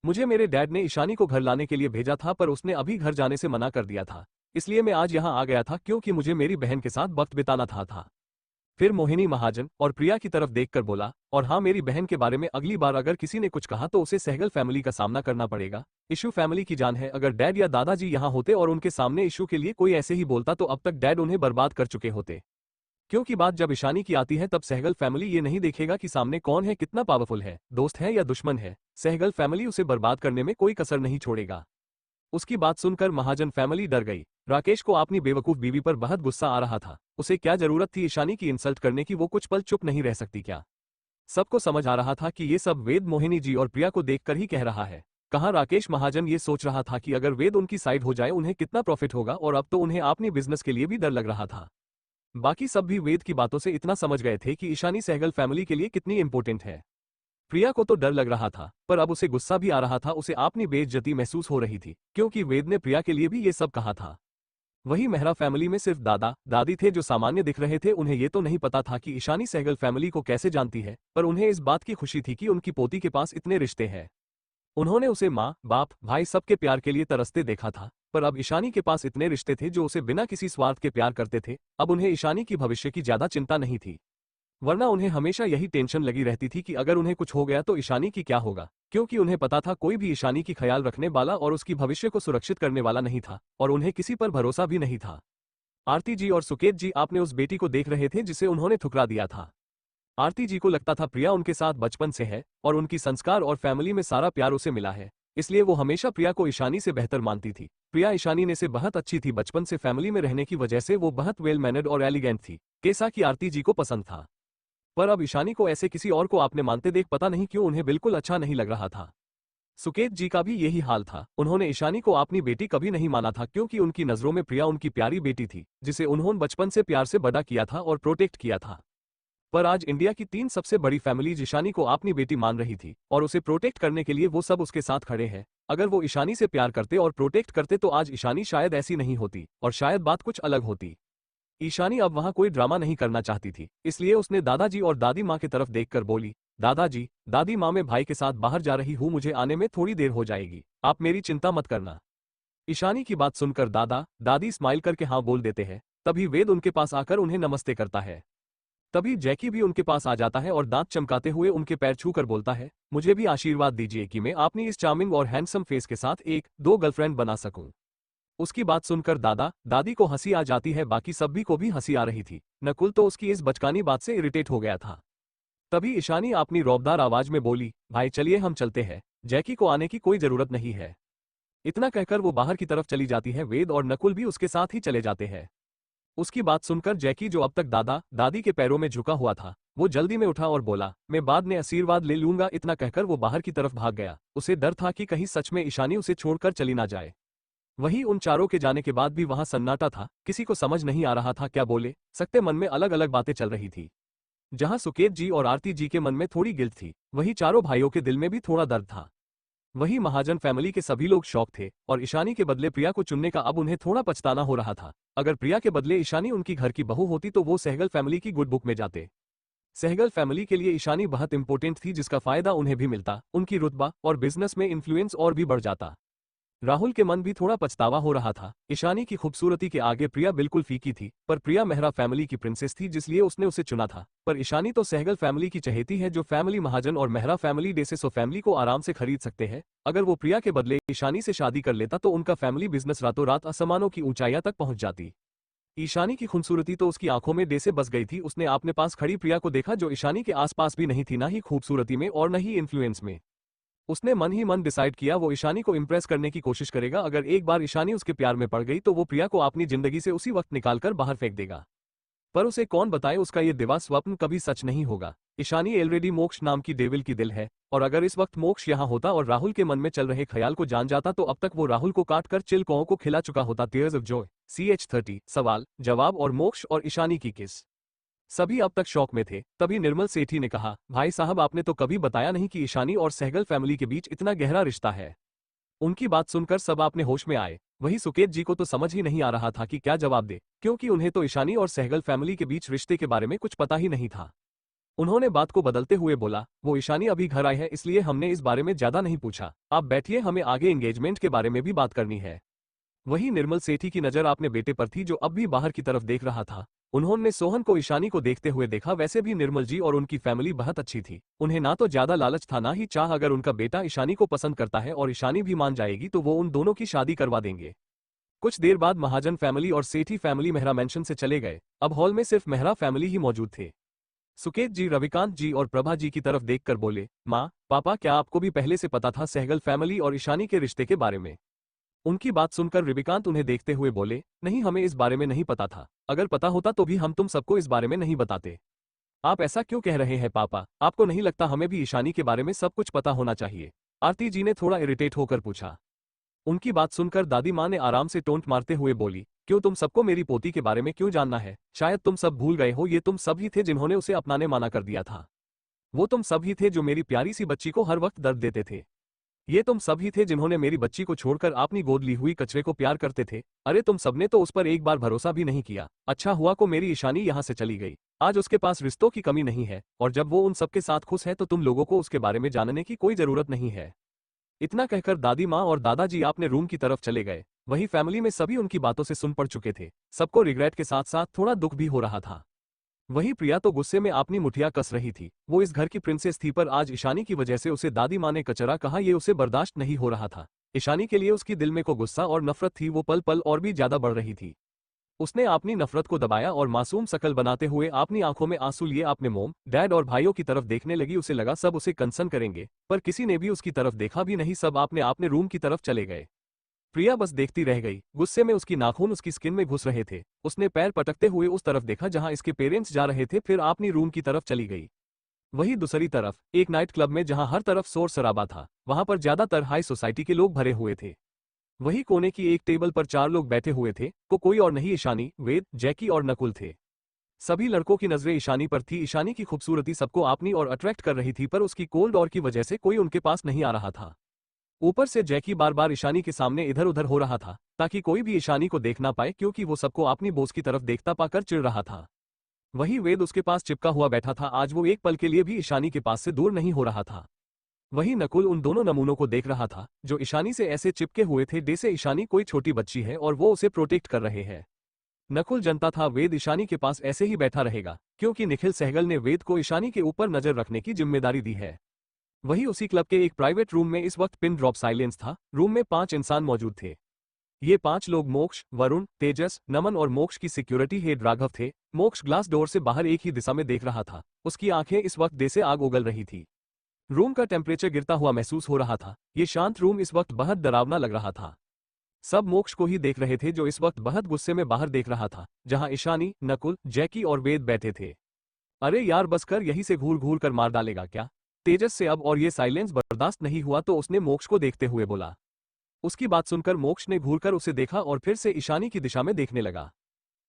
मुझे मेरे डैड ने ईशानी को घर लाने के लिए भेजा था पर उसने अभी घर जाने से मना कर दिया था, इसलिए मैं आज यहाँ आ गया था क्योंकि मुझे मेरी बहन के साथ वक्त बिताना था। फिर मोहिनी महाजन और प्रिया की तरफ देखकर बोला, और हाँ मेरी बहन के बारे में अगली बार अगर किसी ने कुछ कहा तो उसे सहगल फैमिली का सामना करना पड़ेगा। इशू फैमिली की जान है, अगर डैड या दादाजी यहाँ होते और उनके सामने इशू के लिए कोई ऐसे ही बोलता तो अब तक डैड उन्हें बर्बाद कर चुके होते। क्योंकि बात जब ईशानी की आती है तब सहगल फैमिली ये नहीं देखेगा कि सामने कौन है, कितना पावरफुल है, दोस्त है या दुश्मन है, सहगल फैमिली उसे बर्बाद करने में कोई कसर नहीं छोड़ेगा। उसकी बात सुनकर महाजन फैमिली डर गई। राकेश को अपनी बेवकूफ बीवी पर बहुत गुस्सा आ रहा था। उसे क्या जरूरत थी ईशानी की इंसल्ट करने की, वो कुछ पल चुप नहीं रह सकती क्या? सबको समझ आ रहा था कि ये सब वेद मोहिनी जी और प्रिया को देखकर ही कह रहा है। कहाँ राकेश महाजन ये सोच रहा था कि अगर वेद उनकी साइड हो जाए उन्हें कितना प्रॉफिट होगा, और अब तो उन्हें अपनी बिजनेस के लिए भी डर लग रहा था। बाकी सब भी वेद की बातों से इतना समझ गए थे कि ईशानी सहगल फैमिली के लिए कितनी इंपॉर्टेंट है। प्रिया को तो डर लग रहा था पर अब उसे गुस्सा भी आ रहा था, उसे अपनी बेइज्जती महसूस हो रही थी क्योंकि वेद ने प्रिया के लिए भी ये सब कहा था। वही मेहरा फैमिली में सिर्फ दादा दादी थे जो सामान्य दिख रहे थे। उन्हें ये तो नहीं पता था कि ईशानी सहगल फैमिली को कैसे जानती है, पर उन्हें इस बात की खुशी थी कि उनकी पोती के पास इतने रिश्ते हैं। उन्होंने उसे माँ बाप भाई सबके प्यार के लिए तरसते देखा था, पर अब ईशानी के पास इतने रिश्ते थे जो उसे बिना किसी स्वार्थ के प्यार करते थे। अब उन्हें ईशानी की भविष्य की ज्यादा चिंता नहीं थी, वरना उन्हें हमेशा यही टेंशन लगी रहती थी कि अगर उन्हें कुछ हो गया तो ईशानी की क्या होगा, क्योंकि उन्हें पता था कोई भी ईशानी की ख्याल रखने वाला और उसकी भविष्य को सुरक्षित करने वाला नहीं था और उन्हें किसी पर भरोसा भी नहीं था। आरती जी और सुकेत जी आपने उस बेटी को देख रहे थे जिसे उन्होंने ठुकरा दिया था। आरती जी को लगता था प्रिया उनके साथ बचपन से है और उनकी संस्कार और फैमिली में सारा प्यार उसे मिला है, इसलिए वो हमेशा प्रिया को ईशानी से बेहतर मानती थी। प्रिया ईशानी ने से बहुत अच्छी थी, बचपन से फैमिली में रहने की वजह से वो बहुत वेल मैनर्ड और एलिगेंट थी, कैसा कि आरती जी को पसंद था। पर अब ईशानी को ऐसे किसी और को आपने मानते देख पता नहीं क्यों उन्हें बिल्कुल अच्छा नहीं लग रहा था। सुकेत जी का भी यही हाल था। उन्होंने ईशानी को अपनी बेटी कभी नहीं माना था क्योंकि उनकी नजरों में प्रिया उनकी प्यारी बेटी थी जिसे उन्होंने बचपन से प्यार से बड़ा किया था और प्रोटेक्ट किया था। पर आज इंडिया की 3 सबसे बड़ी फैमिलीज ईशानी को अपनी बेटी मान रही थी और उसे प्रोटेक्ट करने के लिए वो सब उसके साथ खड़े हैं। अगर वो ईशानी से प्यार करते और प्रोटेक्ट करते तो आज ईशानी शायद ऐसी नहीं होती और शायद बात कुछ अलग होती। ईशानी अब वहां कोई ड्रामा नहीं करना चाहती थी, इसलिए उसने दादाजी और दादी माँ की तरफ देखकर बोली, दादाजी दादी माँ, मैं भाई के साथ बाहर जा रही हूँ, मुझे आने में थोड़ी देर हो जाएगी, आप मेरी चिंता मत करना। ईशानी की बात सुनकर दादा दादी स्माइल करके हाँ बोल देते हैं। तभी वेद उनके पास आकर उन्हें नमस्ते करता है। तभी जैकी भी उनके पास आ जाता है और दांत चमकाते हुए उनके पैर छूकर बोलता है, मुझे भी आशीर्वाद दीजिए कि मैं अपनी इस चार्मिंग और हैंडसम फेस के साथ 1-2 गर्लफ्रेंड बना सकूं। उसकी बात सुनकर दादा दादी को हंसी आ जाती है, बाकी सभी को भी हंसी आ रही थी। नकुल तो उसकी इस बचकानी बात से इरिटेट हो गया था। तभी ईशानी अपनी रौबदार आवाज में बोली, भाई चलिए हम चलते हैं, जैकी को आने की कोई जरूरत नहीं है। इतना कहकर वो बाहर की तरफ चली जाती है। वेद और नकुल भी उसके साथ ही चले जाते हैं। उसकी बात सुनकर जैकी, जो अब तक दादा दादी के पैरों में झुका हुआ था, वो जल्दी में उठा और बोला, मैं बाद में आशीर्वाद ले लूंगा। इतना कहकर वो बाहर की तरफ भाग गया। उसे डर था कि कहीं सच में ईशानी उसे छोड़कर चली ना जाए। वहीं उन चारों के जाने के बाद भी वहां सन्नाटा था। किसी को समझ नहीं आ रहा था क्या बोले सकते। मन में अलग अलग बातें चल रही थी। जहां सुकेत जी और आरती जी के मन में थोड़ी गिल्ट थी, वहीं चारों भाइयों के दिल में भी थोड़ा दर्द था। वहीं महाजन फैमिली के सभी लोग शौक थे और ईशानी के बदले प्रिया को चुनने का अब उन्हें थोड़ा पछताना हो रहा था। अगर प्रिया के बदले ईशानी उनकी घर की बहू होती तो वो सहगल फैमिली की गुड बुक में जाते। सहगल फैमिली के लिए ईशानी बहुत इंपॉर्टेंट थी, जिसका फायदा उन्हें भी मिलता, उनकी रुतबा और बिजनेस में इन्फ्लुएंस और भी बढ़ जाता। राहुल के मन भी थोड़ा पछतावा हो रहा था। ईशानी की खूबसूरती के आगे प्रिया बिल्कुल फीकी थी, पर प्रिया मेहरा फैमिली की प्रिंसेस थी, जिसलिए उसने उसे चुना था। पर ईशानी तो सहगल फैमिली की चहेती है, जो फैमिली महाजन और मेहरा फैमिली डेसेसो फैमिली को आराम से खरीद सकते हैं। अगर वो प्रिया के बदले ईशानी से शादी कर लेता तो उनका फैमिली बिजनेस रातों रात आसमानों की ऊंचाइयां तक पहुंच जाती। ईशानी की खूबसूरती तो उसकी आंखों में डेसे बस गई थी। उसने अपने पास खड़ी प्रिया को देखा, जो ईशानी के आसपास भी नहीं थी, ना ही खूबसूरती में और न ही इन्फ्लुएंस में। उसने मन ही मन डिसाइड किया वो ईशानी को इम्प्रेस करने की कोशिश करेगा। अगर एक बार ईशानी उसके प्यार में पड़ गई तो वो प्रिया को अपनी जिंदगी से उसी वक्त निकालकर बाहर फेंक देगा। पर उसे कौन बताए, उसका ये दिवा स्वप्न कभी सच नहीं होगा। ईशानी ऑलरेडी मोक्ष नाम की डेविल की दिल है, और अगर इस वक्त मोक्ष यहाँ होता और राहुल के मन में चल रहे ख्याल को जान जाता तो अब तक वो राहुल को काट कर चिल कौओं को खिला चुका होता। टीयर्स ऑफ जॉय CH30 सवाल जवाब और मोक्ष और ईशानी की किस। सभी अब तक शौक में थे। तभी निर्मल सेठी ने कहा, भाई साहब आपने तो कभी बताया नहीं कि ईशानी और सहगल फैमिली के बीच इतना गहरा रिश्ता है। उनकी बात सुनकर सब अपने होश में आए। वहीं सुकेत जी को तो समझ ही नहीं आ रहा था कि क्या जवाब दे, क्योंकि उन्हें तो ईशानी और सहगल फैमिली के बीच रिश्ते के बारे में कुछ पता ही नहीं था। उन्होंने बात को बदलते हुए बोला, वो ईशानी अभी घर आई है, इसलिए हमने इस बारे में ज्यादा नहीं पूछा। आप बैठिए, हमें आगे एंगेजमेंट के बारे में भी बात करनी है। वहीं निर्मल सेठी की नजर अपने बेटे पर थी, जो अब भी बाहर की तरफ देख रहा था। उन्होंने सोहन को ईशानी को देखते हुए देखा। वैसे भी निर्मल जी और उनकी फैमिली बहुत अच्छी थी। उन्हें ना तो ज्यादा लालच था ना ही चाह। अगर उनका बेटा ईशानी को पसंद करता है और ईशानी भी मान जाएगी तो वो उन दोनों की शादी करवा देंगे। कुछ देर बाद महाजन फैमिली और सेठी फैमिली मेहरा मेंशन से चले गए। अब हॉल में सिर्फ मेहरा फैमिली ही मौजूद थे। सुकेत जी रविकांत जी और प्रभा जी की तरफ देखकर बोले, माँ पापा, क्या आपको भी पहले से पता था सहगल फैमिली और ईशानी के रिश्ते के बारे में? उनकी बात सुनकर रविकांत उन्हें देखते हुए बोले, नहीं, हमें इस बारे में नहीं पता था। अगर पता होता तो भी हम तुम सबको इस बारे में नहीं बताते। आप ऐसा क्यों कह रहे हैं पापा? आपको नहीं लगता हमें भी ईशानी के बारे में सब कुछ पता होना चाहिए? आरती जी ने थोड़ा इरिटेट होकर पूछा। उनकी बात सुनकर दादी माँ ने आराम से टोंट मारते हुए बोली, क्यों, तुम सबको मेरी पोती के बारे में क्यों जानना है? शायद तुम सब भूल गए हो, ये तुम सब ही थे जिन्होंने उसे अपनाने माना कर दिया था। वो तुम सब ही थे जो मेरी प्यारी सी बच्ची को हर वक्त दर्द देते थे। ये तुम सब ही थे जिन्होंने मेरी बच्ची को छोड़कर अपनी गोद ली हुई कचरे को प्यार करते थे। अरे तुम सबने तो उस पर एक बार भरोसा भी नहीं किया। अच्छा हुआ को मेरी ईशानी यहाँ से चली गई। आज उसके पास रिश्तों की कमी नहीं है, और जब वो उन सबके साथ खुश है तो तुम लोगों को उसके बारे में जानने की कोई जरूरत नहीं है। इतना कहकर दादी माँ और दादाजी अपने रूम की तरफ चले गए। वहीं फैमिली में सभी उनकी बातों से सुन पड़ चुके थे। सबको रिग्रेट के साथ साथ थोड़ा दुख भी हो रहा था। वहीं प्रिया तो गुस्से में अपनी मुठिया कस रही थी। वो इस घर की प्रिंसेस थी, पर आज ईशानी की वजह से उसे दादी माँ ने कचरा कहा, ये उसे बर्दाश्त नहीं हो रहा था। ईशानी के लिए उसकी दिल में को गुस्सा और नफरत थी, वो पल पल और भी ज्यादा बढ़ रही थी। उसने अपनी नफरत को दबाया और मासूम शकल बनाते हुए अपनी आंखों में आंसू लिए अपने मोम डैड और भाइयों की तरफ देखने लगी। उसे लगा सब उसे कंसर्न करेंगे, पर किसी ने भी उसकी तरफ देखा भी नहीं। सब अपने रूम की तरफ चले गए। प्रिया बस देखती रह गई। गुस्से में उसकी नाखून उसकी स्किन में घुस रहे थे। उसने पैर पटकते हुए उस तरफ देखा जहां इसके पेरेंट्स जा रहे थे, फिर अपनी रूम की तरफ चली गई। वहीं दूसरी तरफ एक नाइट क्लब में जहां हर तरफ शोर शराबा था, वहां पर ज्यादातर हाई सोसाइटी के लोग भरे हुए थे। वहीं कोने की एक टेबल पर 4 लोग बैठे हुए थे। कोई और नहीं, ईशानी, वेद, जैकी और नकुल थे। सभी लड़कों की नजरें ईशानी पर थी। ईशानी की खूबसूरती सबको अपनी ओर अट्रैक्ट कर रही थी, पर उसकी कोल्ड और की वजह से कोई उनके पास नहीं आ रहा था। ऊपर से जैकी बार बार ईशानी के सामने इधर उधर हो रहा था, ताकि कोई भी ईशानी को देख ना पाए, क्योंकि वो सबको अपनी बोस की तरफ देखता पाकर चिढ़ रहा था। वहीं वेद उसके पास चिपका हुआ बैठा था। आज वो एक पल के लिए भी ईशानी के पास से दूर नहीं हो रहा था। वहीं नकुल उन दोनों नमूनों को देख रहा था जो ईशानी से ऐसे चिपके हुए थे जैसे ईशानी कोई छोटी बच्ची है और वो उसे प्रोटेक्ट कर रहे हैं। नकुल जानता था वेद ईशानी के पास ऐसे ही बैठा रहेगा, क्योंकि निखिल सहगल ने वेद को ईशानी के ऊपर नजर रखने की जिम्मेदारी दी है। वहीं उसी क्लब के एक प्राइवेट रूम में इस वक्त पिन ड्रॉप साइलेंस था। रूम में 5 इंसान मौजूद थे। ये 5 लोग मोक्ष, वरुण, तेजस, नमन और मोक्ष की सिक्योरिटी हेड राघव थे। मोक्ष ग्लास डोर से बाहर एक ही दिशा में देख रहा था। उसकी आंखें इस वक्त दे से आग उगल रही थी। रूम का टेम्परेचर गिरता हुआ महसूस हो रहा था। ये शांत रूम इस वक्त बहुत डरावना लग रहा था। सब मोक्ष को ही देख रहे थे, जो इस वक्त बहुत गुस्से में बाहर देख रहा था, जहां ईशानी, नकुल, जैकी और वेद बैठे थे। अरे यार बस कर, यहीं से घूर घूर कर मार डालेगा क्या? तेजस से अब और ये साइलेंस बर्दाश्त नहीं हुआ तो उसने मोक्ष को देखते हुए बोला। उसकी बात सुनकर मोक्ष ने घूरकर उसे देखा और फिर से ईशानी की दिशा में देखने लगा।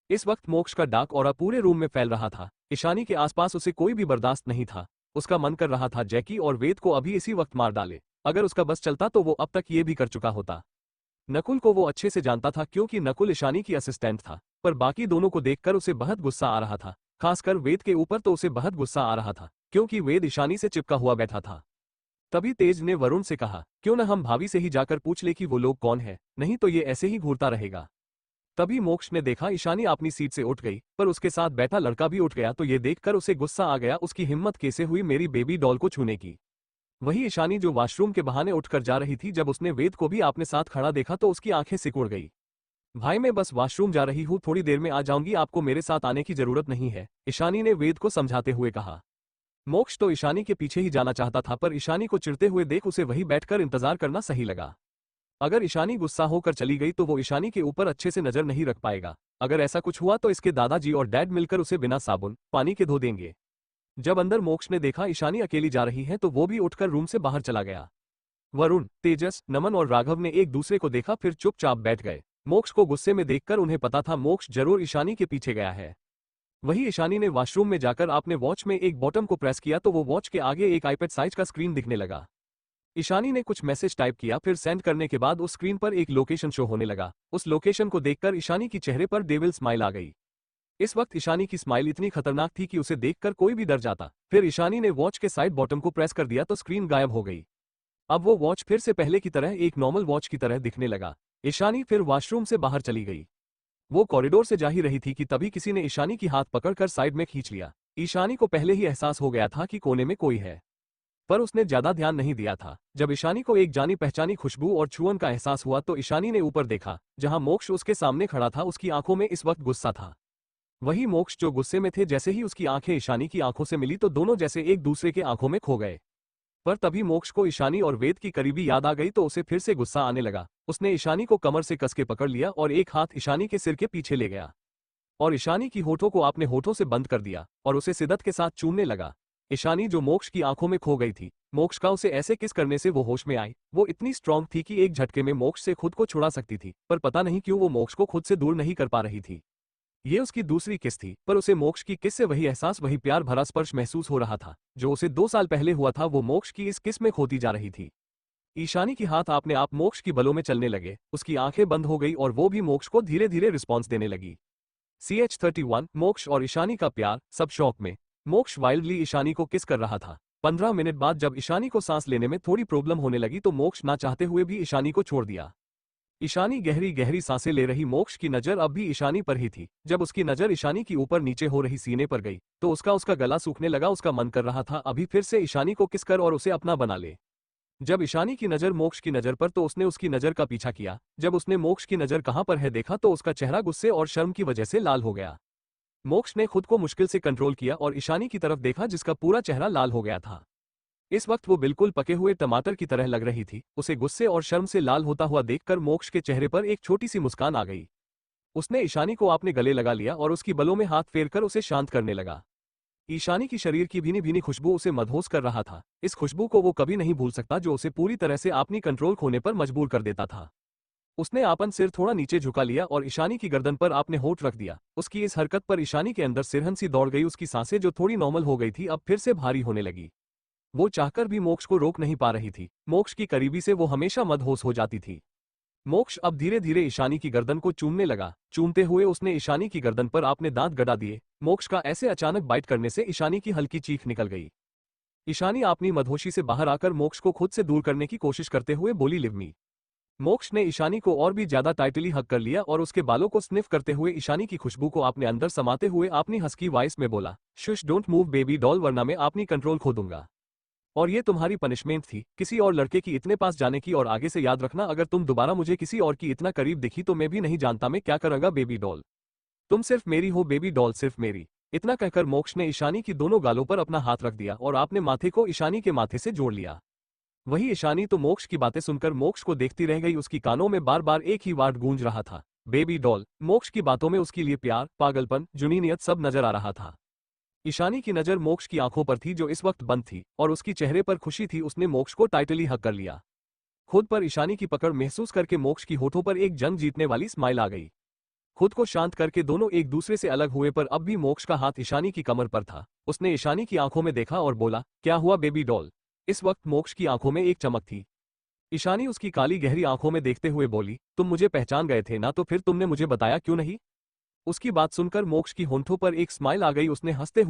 इस वक्त मोक्ष का डार्क ऑरा पूरे रूम में फैल रहा था। ईशानी के आसपास उसे कोई भी बर्दाश्त नहीं था। उसका मन कर रहा था जैकी और वेद को अभी इसी वक्त मार डाले। अगर उसका बस चलता तो वो अब तक ये भी कर चुका होता। नकुल को वो अच्छे से जानता था क्योंकि नकुल ईशानी की असिस्टेंट था, पर बाकी दोनों को देखकर उसे बहुत गुस्सा आ रहा था। खासकर वेद के ऊपर तो उसे बहुत गुस्सा आ रहा था, क्योंकि वेद ईशानी से चिपका हुआ बैठा था। तभी तेज ने वरुण से कहा, क्यों न हम भाभी से ही जाकर पूछ ले कि वो लोग कौन है, नहीं तो ये ऐसे ही घूरता रहेगा। तभी मोक्ष ने देखा ईशानी अपनी सीट से उठ गई, पर उसके साथ बैठा लड़का भी उठ गया, तो ये देखकर उसे गुस्सा आ गया, उसकी हिम्मत कैसे हुई मेरी बेबी डॉल को छूने की। वही ईशानी जो वॉशरूम के बहाने उठकर जा रही थी, जब उसने वेद को भी अपने साथ खड़ा देखा तो उसकी आंखें सिकुड़ गई। भाई मैं बस वॉशरूम जा रही हूँ, थोड़ी देर में आ जाऊंगी, आपको मेरे साथ आने की जरूरत नहीं है, ईशानी ने वेद को समझाते हुए कहा। मोक्ष तो ईशानी के पीछे ही जाना चाहता था, पर ईशानी को चिढ़ते हुए देख उसे वहीं बैठकर इंतजार करना सही लगा। अगर ईशानी गुस्सा होकर चली गई तो वो ईशानी के ऊपर अच्छे से नजर नहीं रख पाएगा। अगर ऐसा कुछ हुआ तो इसके दादाजी और डैड मिलकर उसे बिना साबुन पानी के धो देंगे। जब अंदर मोक्ष ने देखा ईशानी अकेली जा रही है तो वो भी उठकर रूम से बाहर चला गया। वरुण, तेजस, नमन और राघव ने एक दूसरे को देखा, फिर चुपचाप बैठ गए। मोक्ष को गुस्से में देखकर उन्हें पता था मोक्ष जरूर ईशानी के पीछे गया है। वही ईशानी ने वॉशरूम में जाकर आपने वॉच में एक बॉटम को प्रेस किया तो वो वॉच के आगे एक आईपैड साइज का स्क्रीन दिखने लगा। ईशानी ने कुछ मैसेज टाइप किया, फिर सेंड करने के बाद उस स्क्रीन पर एक लोकेशन शो होने लगा। उस लोकेशन को देखकर ईशानी की चेहरे पर डेविल स्माइल आ गई। इस वक्त ईशानी की स्माइल इतनी खतरनाक थी कि उसे देखकर कोई भी डर जाता। फिर ईशानी ने वॉच के साइड बॉटम को प्रेस कर दिया तो स्क्रीन गायब हो गई। अब वो वॉच फिर से पहले की तरह एक नॉर्मल वॉच की तरह दिखने लगा। ईशानी फिर वॉशरूम से बाहर चली गई। वो कॉरिडोर से जा ही रही थी कि तभी किसी ने ईशानी की हाथ पकड़कर साइड में खींच लिया। ईशानी को पहले ही एहसास हो गया था कि कोने में कोई है, पर उसने ज्यादा ध्यान नहीं दिया था। जब ईशानी को एक जानी पहचानी खुशबू और छुअन का एहसास हुआ तो ईशानी ने ऊपर देखा, जहां मोक्ष उसके सामने खड़ा था। उसकी आंखों में इस वक्त गुस्सा था। वही मोक्ष जो गुस्से में थे। जैसे ही उसकी आंखें ईशानी की आंखों से मिली तो दोनों जैसे एक दूसरे के आंखों में खो गए। पर तभी मोक्ष को ईशानी और वेद की करीबी याद आ गई तो उसे फिर से गुस्सा आने लगा। उसने ईशानी को कमर से कस के पकड़ लिया और एक हाथ ईशानी के सिर के पीछे ले गया और ईशानी की होठों को अपने होठों से बंद कर दिया और उसे शिद्दत के साथ चूमने लगा। ईशानी जो मोक्ष की आंखों में खो गई थी, मोक्ष का उसे ऐसे किस करने से वो होश में आई। वो इतनी स्ट्रांग थी कि एक झटके में मोक्ष से खुद को छुड़ा सकती थी, पर पता नहीं क्यों वो मोक्ष को खुद से दूर नहीं कर पा रही थी। ये उसकी दूसरी किस थी, पर उसे मोक्ष की किस से वही एहसास, वही प्यार भरा स्पर्श महसूस हो रहा था जो उसे 2 साल पहले हुआ था। वो मोक्ष की इस किस में खोती जा रही थी। ईशानी की हाथ अपने आप मोक्ष की बलों में चलने लगे। उसकी आंखें बंद हो गई और वो भी मोक्ष को धीरे धीरे रिस्पॉन्स देने लगी। CH-31 मोक्ष और ईशानी का प्यार। सब शौक में मोक्ष वाइल्डली ईशानी को किस कर रहा था। 15 मिनट बाद जब ईशानी को सांस लेने में थोड़ी प्रॉब्लम होने लगी तो मोक्ष ना चाहते हुए भी ईशानी को छोड़ दिया। ईशानी गहरी गहरी सांसें ले रही। मोक्ष की नजर अब भी ईशानी पर ही थी। जब उसकी नजर ईशानी की ऊपर नीचे हो रही सीने पर गई तो उसका गला सूखने लगा। उसका मन कर रहा था अभी फिर से ईशानी को किस कर और उसे अपना बना ले। जब ईशानी की नजर मोक्ष की नजर पर तो उसने उसकी नजर का पीछा किया। जब उसने मोक्ष की नजर कहां पर है देखा तो उसका चेहरा गुस्से और शर्म की वजह से लाल हो गया। मोक्ष ने खुद को मुश्किल से कंट्रोल किया और ईशानी की तरफ देखा जिसका पूरा चेहरा लाल हो गया था। इस वक्त वो बिल्कुल पके हुए टमाटर की तरह लग रही थी। उसे गुस्से और शर्म से लाल होता हुआ देखकर मोक्ष के चेहरे पर एक छोटी सी मुस्कान आ गई। उसने ईशानी को अपने गले लगा लिया और उसकी बलों में हाथ फेरकर उसे शांत करने लगा। ईशानी की शरीर की भीनी भीनी खुशबू उसे मदहोश कर रहा था। इस खुशबू को वो कभी नहीं भूल सकता जो उसे पूरी तरह से अपनी कंट्रोल खोने पर मजबूर कर देता था। उसने आपन सिर थोड़ा नीचे झुका लिया और ईशानी की गर्दन पर आपने होठ रख दिया। उसकी इस हरकत पर ईशानी के अंदर सिरहन सी दौड़ गई। उसकी सांसें जो थोड़ी नॉर्मल हो गई थी अब फिर से भारी होने लगी। वो चाहकर भी मोक्ष को रोक नहीं पा रही थी। मोक्ष की करीबी से वो हमेशा मदहोश हो जाती थी। मोक्ष अब धीरे धीरे ईशानी की गर्दन को चूमने लगा। चूमते हुए उसने ईशानी की गर्दन पर अपने दांत गड़ा दिए। मोक्ष का ऐसे अचानक बाइट करने से ईशानी की हल्की चीख निकल गई। ईशानी अपनी मदहोशी से बाहर आकर मोक्ष को खुद से दूर करने की कोशिश करते हुए बोली, लिव मी। मोक्ष ने ईशानी को और भी ज्यादा टाइटली हग कर लिया और उसके बालों को स्निफ करते हुए ईशानी की खुशबू को अपने अंदर समाते हुए अपनी हस्की वॉइस में बोला, shush don't move baby doll, वरना मैं अपनी कंट्रोल खो दूंगा। और ये तुम्हारी पनिशमेंट थी किसी और लड़के की इतने पास जाने की। और आगे से याद रखना, अगर तुम दोबारा मुझे किसी और की इतना करीब दिखी तो मैं भी नहीं जानता मैं क्या करूंगा बेबी डॉल। तुम सिर्फ मेरी हो बेबी डॉल, सिर्फ मेरी। इतना कहकर मोक्ष ने ईशानी की दोनों गालों पर अपना हाथ रख दिया और आपने माथे को ईशानी के माथे से जोड़ लिया। वही ईशानी तो मोक्ष की बातें सुनकर मोक्ष को देखती रह गई। उसकी कानों में बार बार एक ही वर्ड गूंज रहा था, बेबी डॉल। मोक्ष की बातों में उसके लिए प्यार, पागलपन, जुनूनियत सब नजर आ रहा था। ईशानी की नजर मोक्ष की आंखों पर थी जो इस वक्त बंद थी, और उसकी चेहरे पर खुशी थी। उसने मोक्ष को टाइटली हक कर लिया। खुद पर ईशानी की पकड़ महसूस करके मोक्ष की होठों पर एक जंग जीतने वाली स्माइल आ गई। खुद को शांत करके दोनों एक दूसरे से अलग हुए, पर अब भी मोक्ष का हाथ ईशानी की कमर पर था। उसने ईशानी की आंखों में देखा और बोला, क्या हुआ बेबी डॉल? इस वक्त मोक्ष की आंखों में एक चमक थी। ईशानी उसकी काली गहरी आंखों में देखते हुए बोली, तुम मुझे पहचान गए थे ना? तो फिर तुमने मुझे बताया क्यों नहीं? उसकी बात सुनकर मोक्ष की होंठों पर एक स्माइल आ गई। उसने हंसते हुए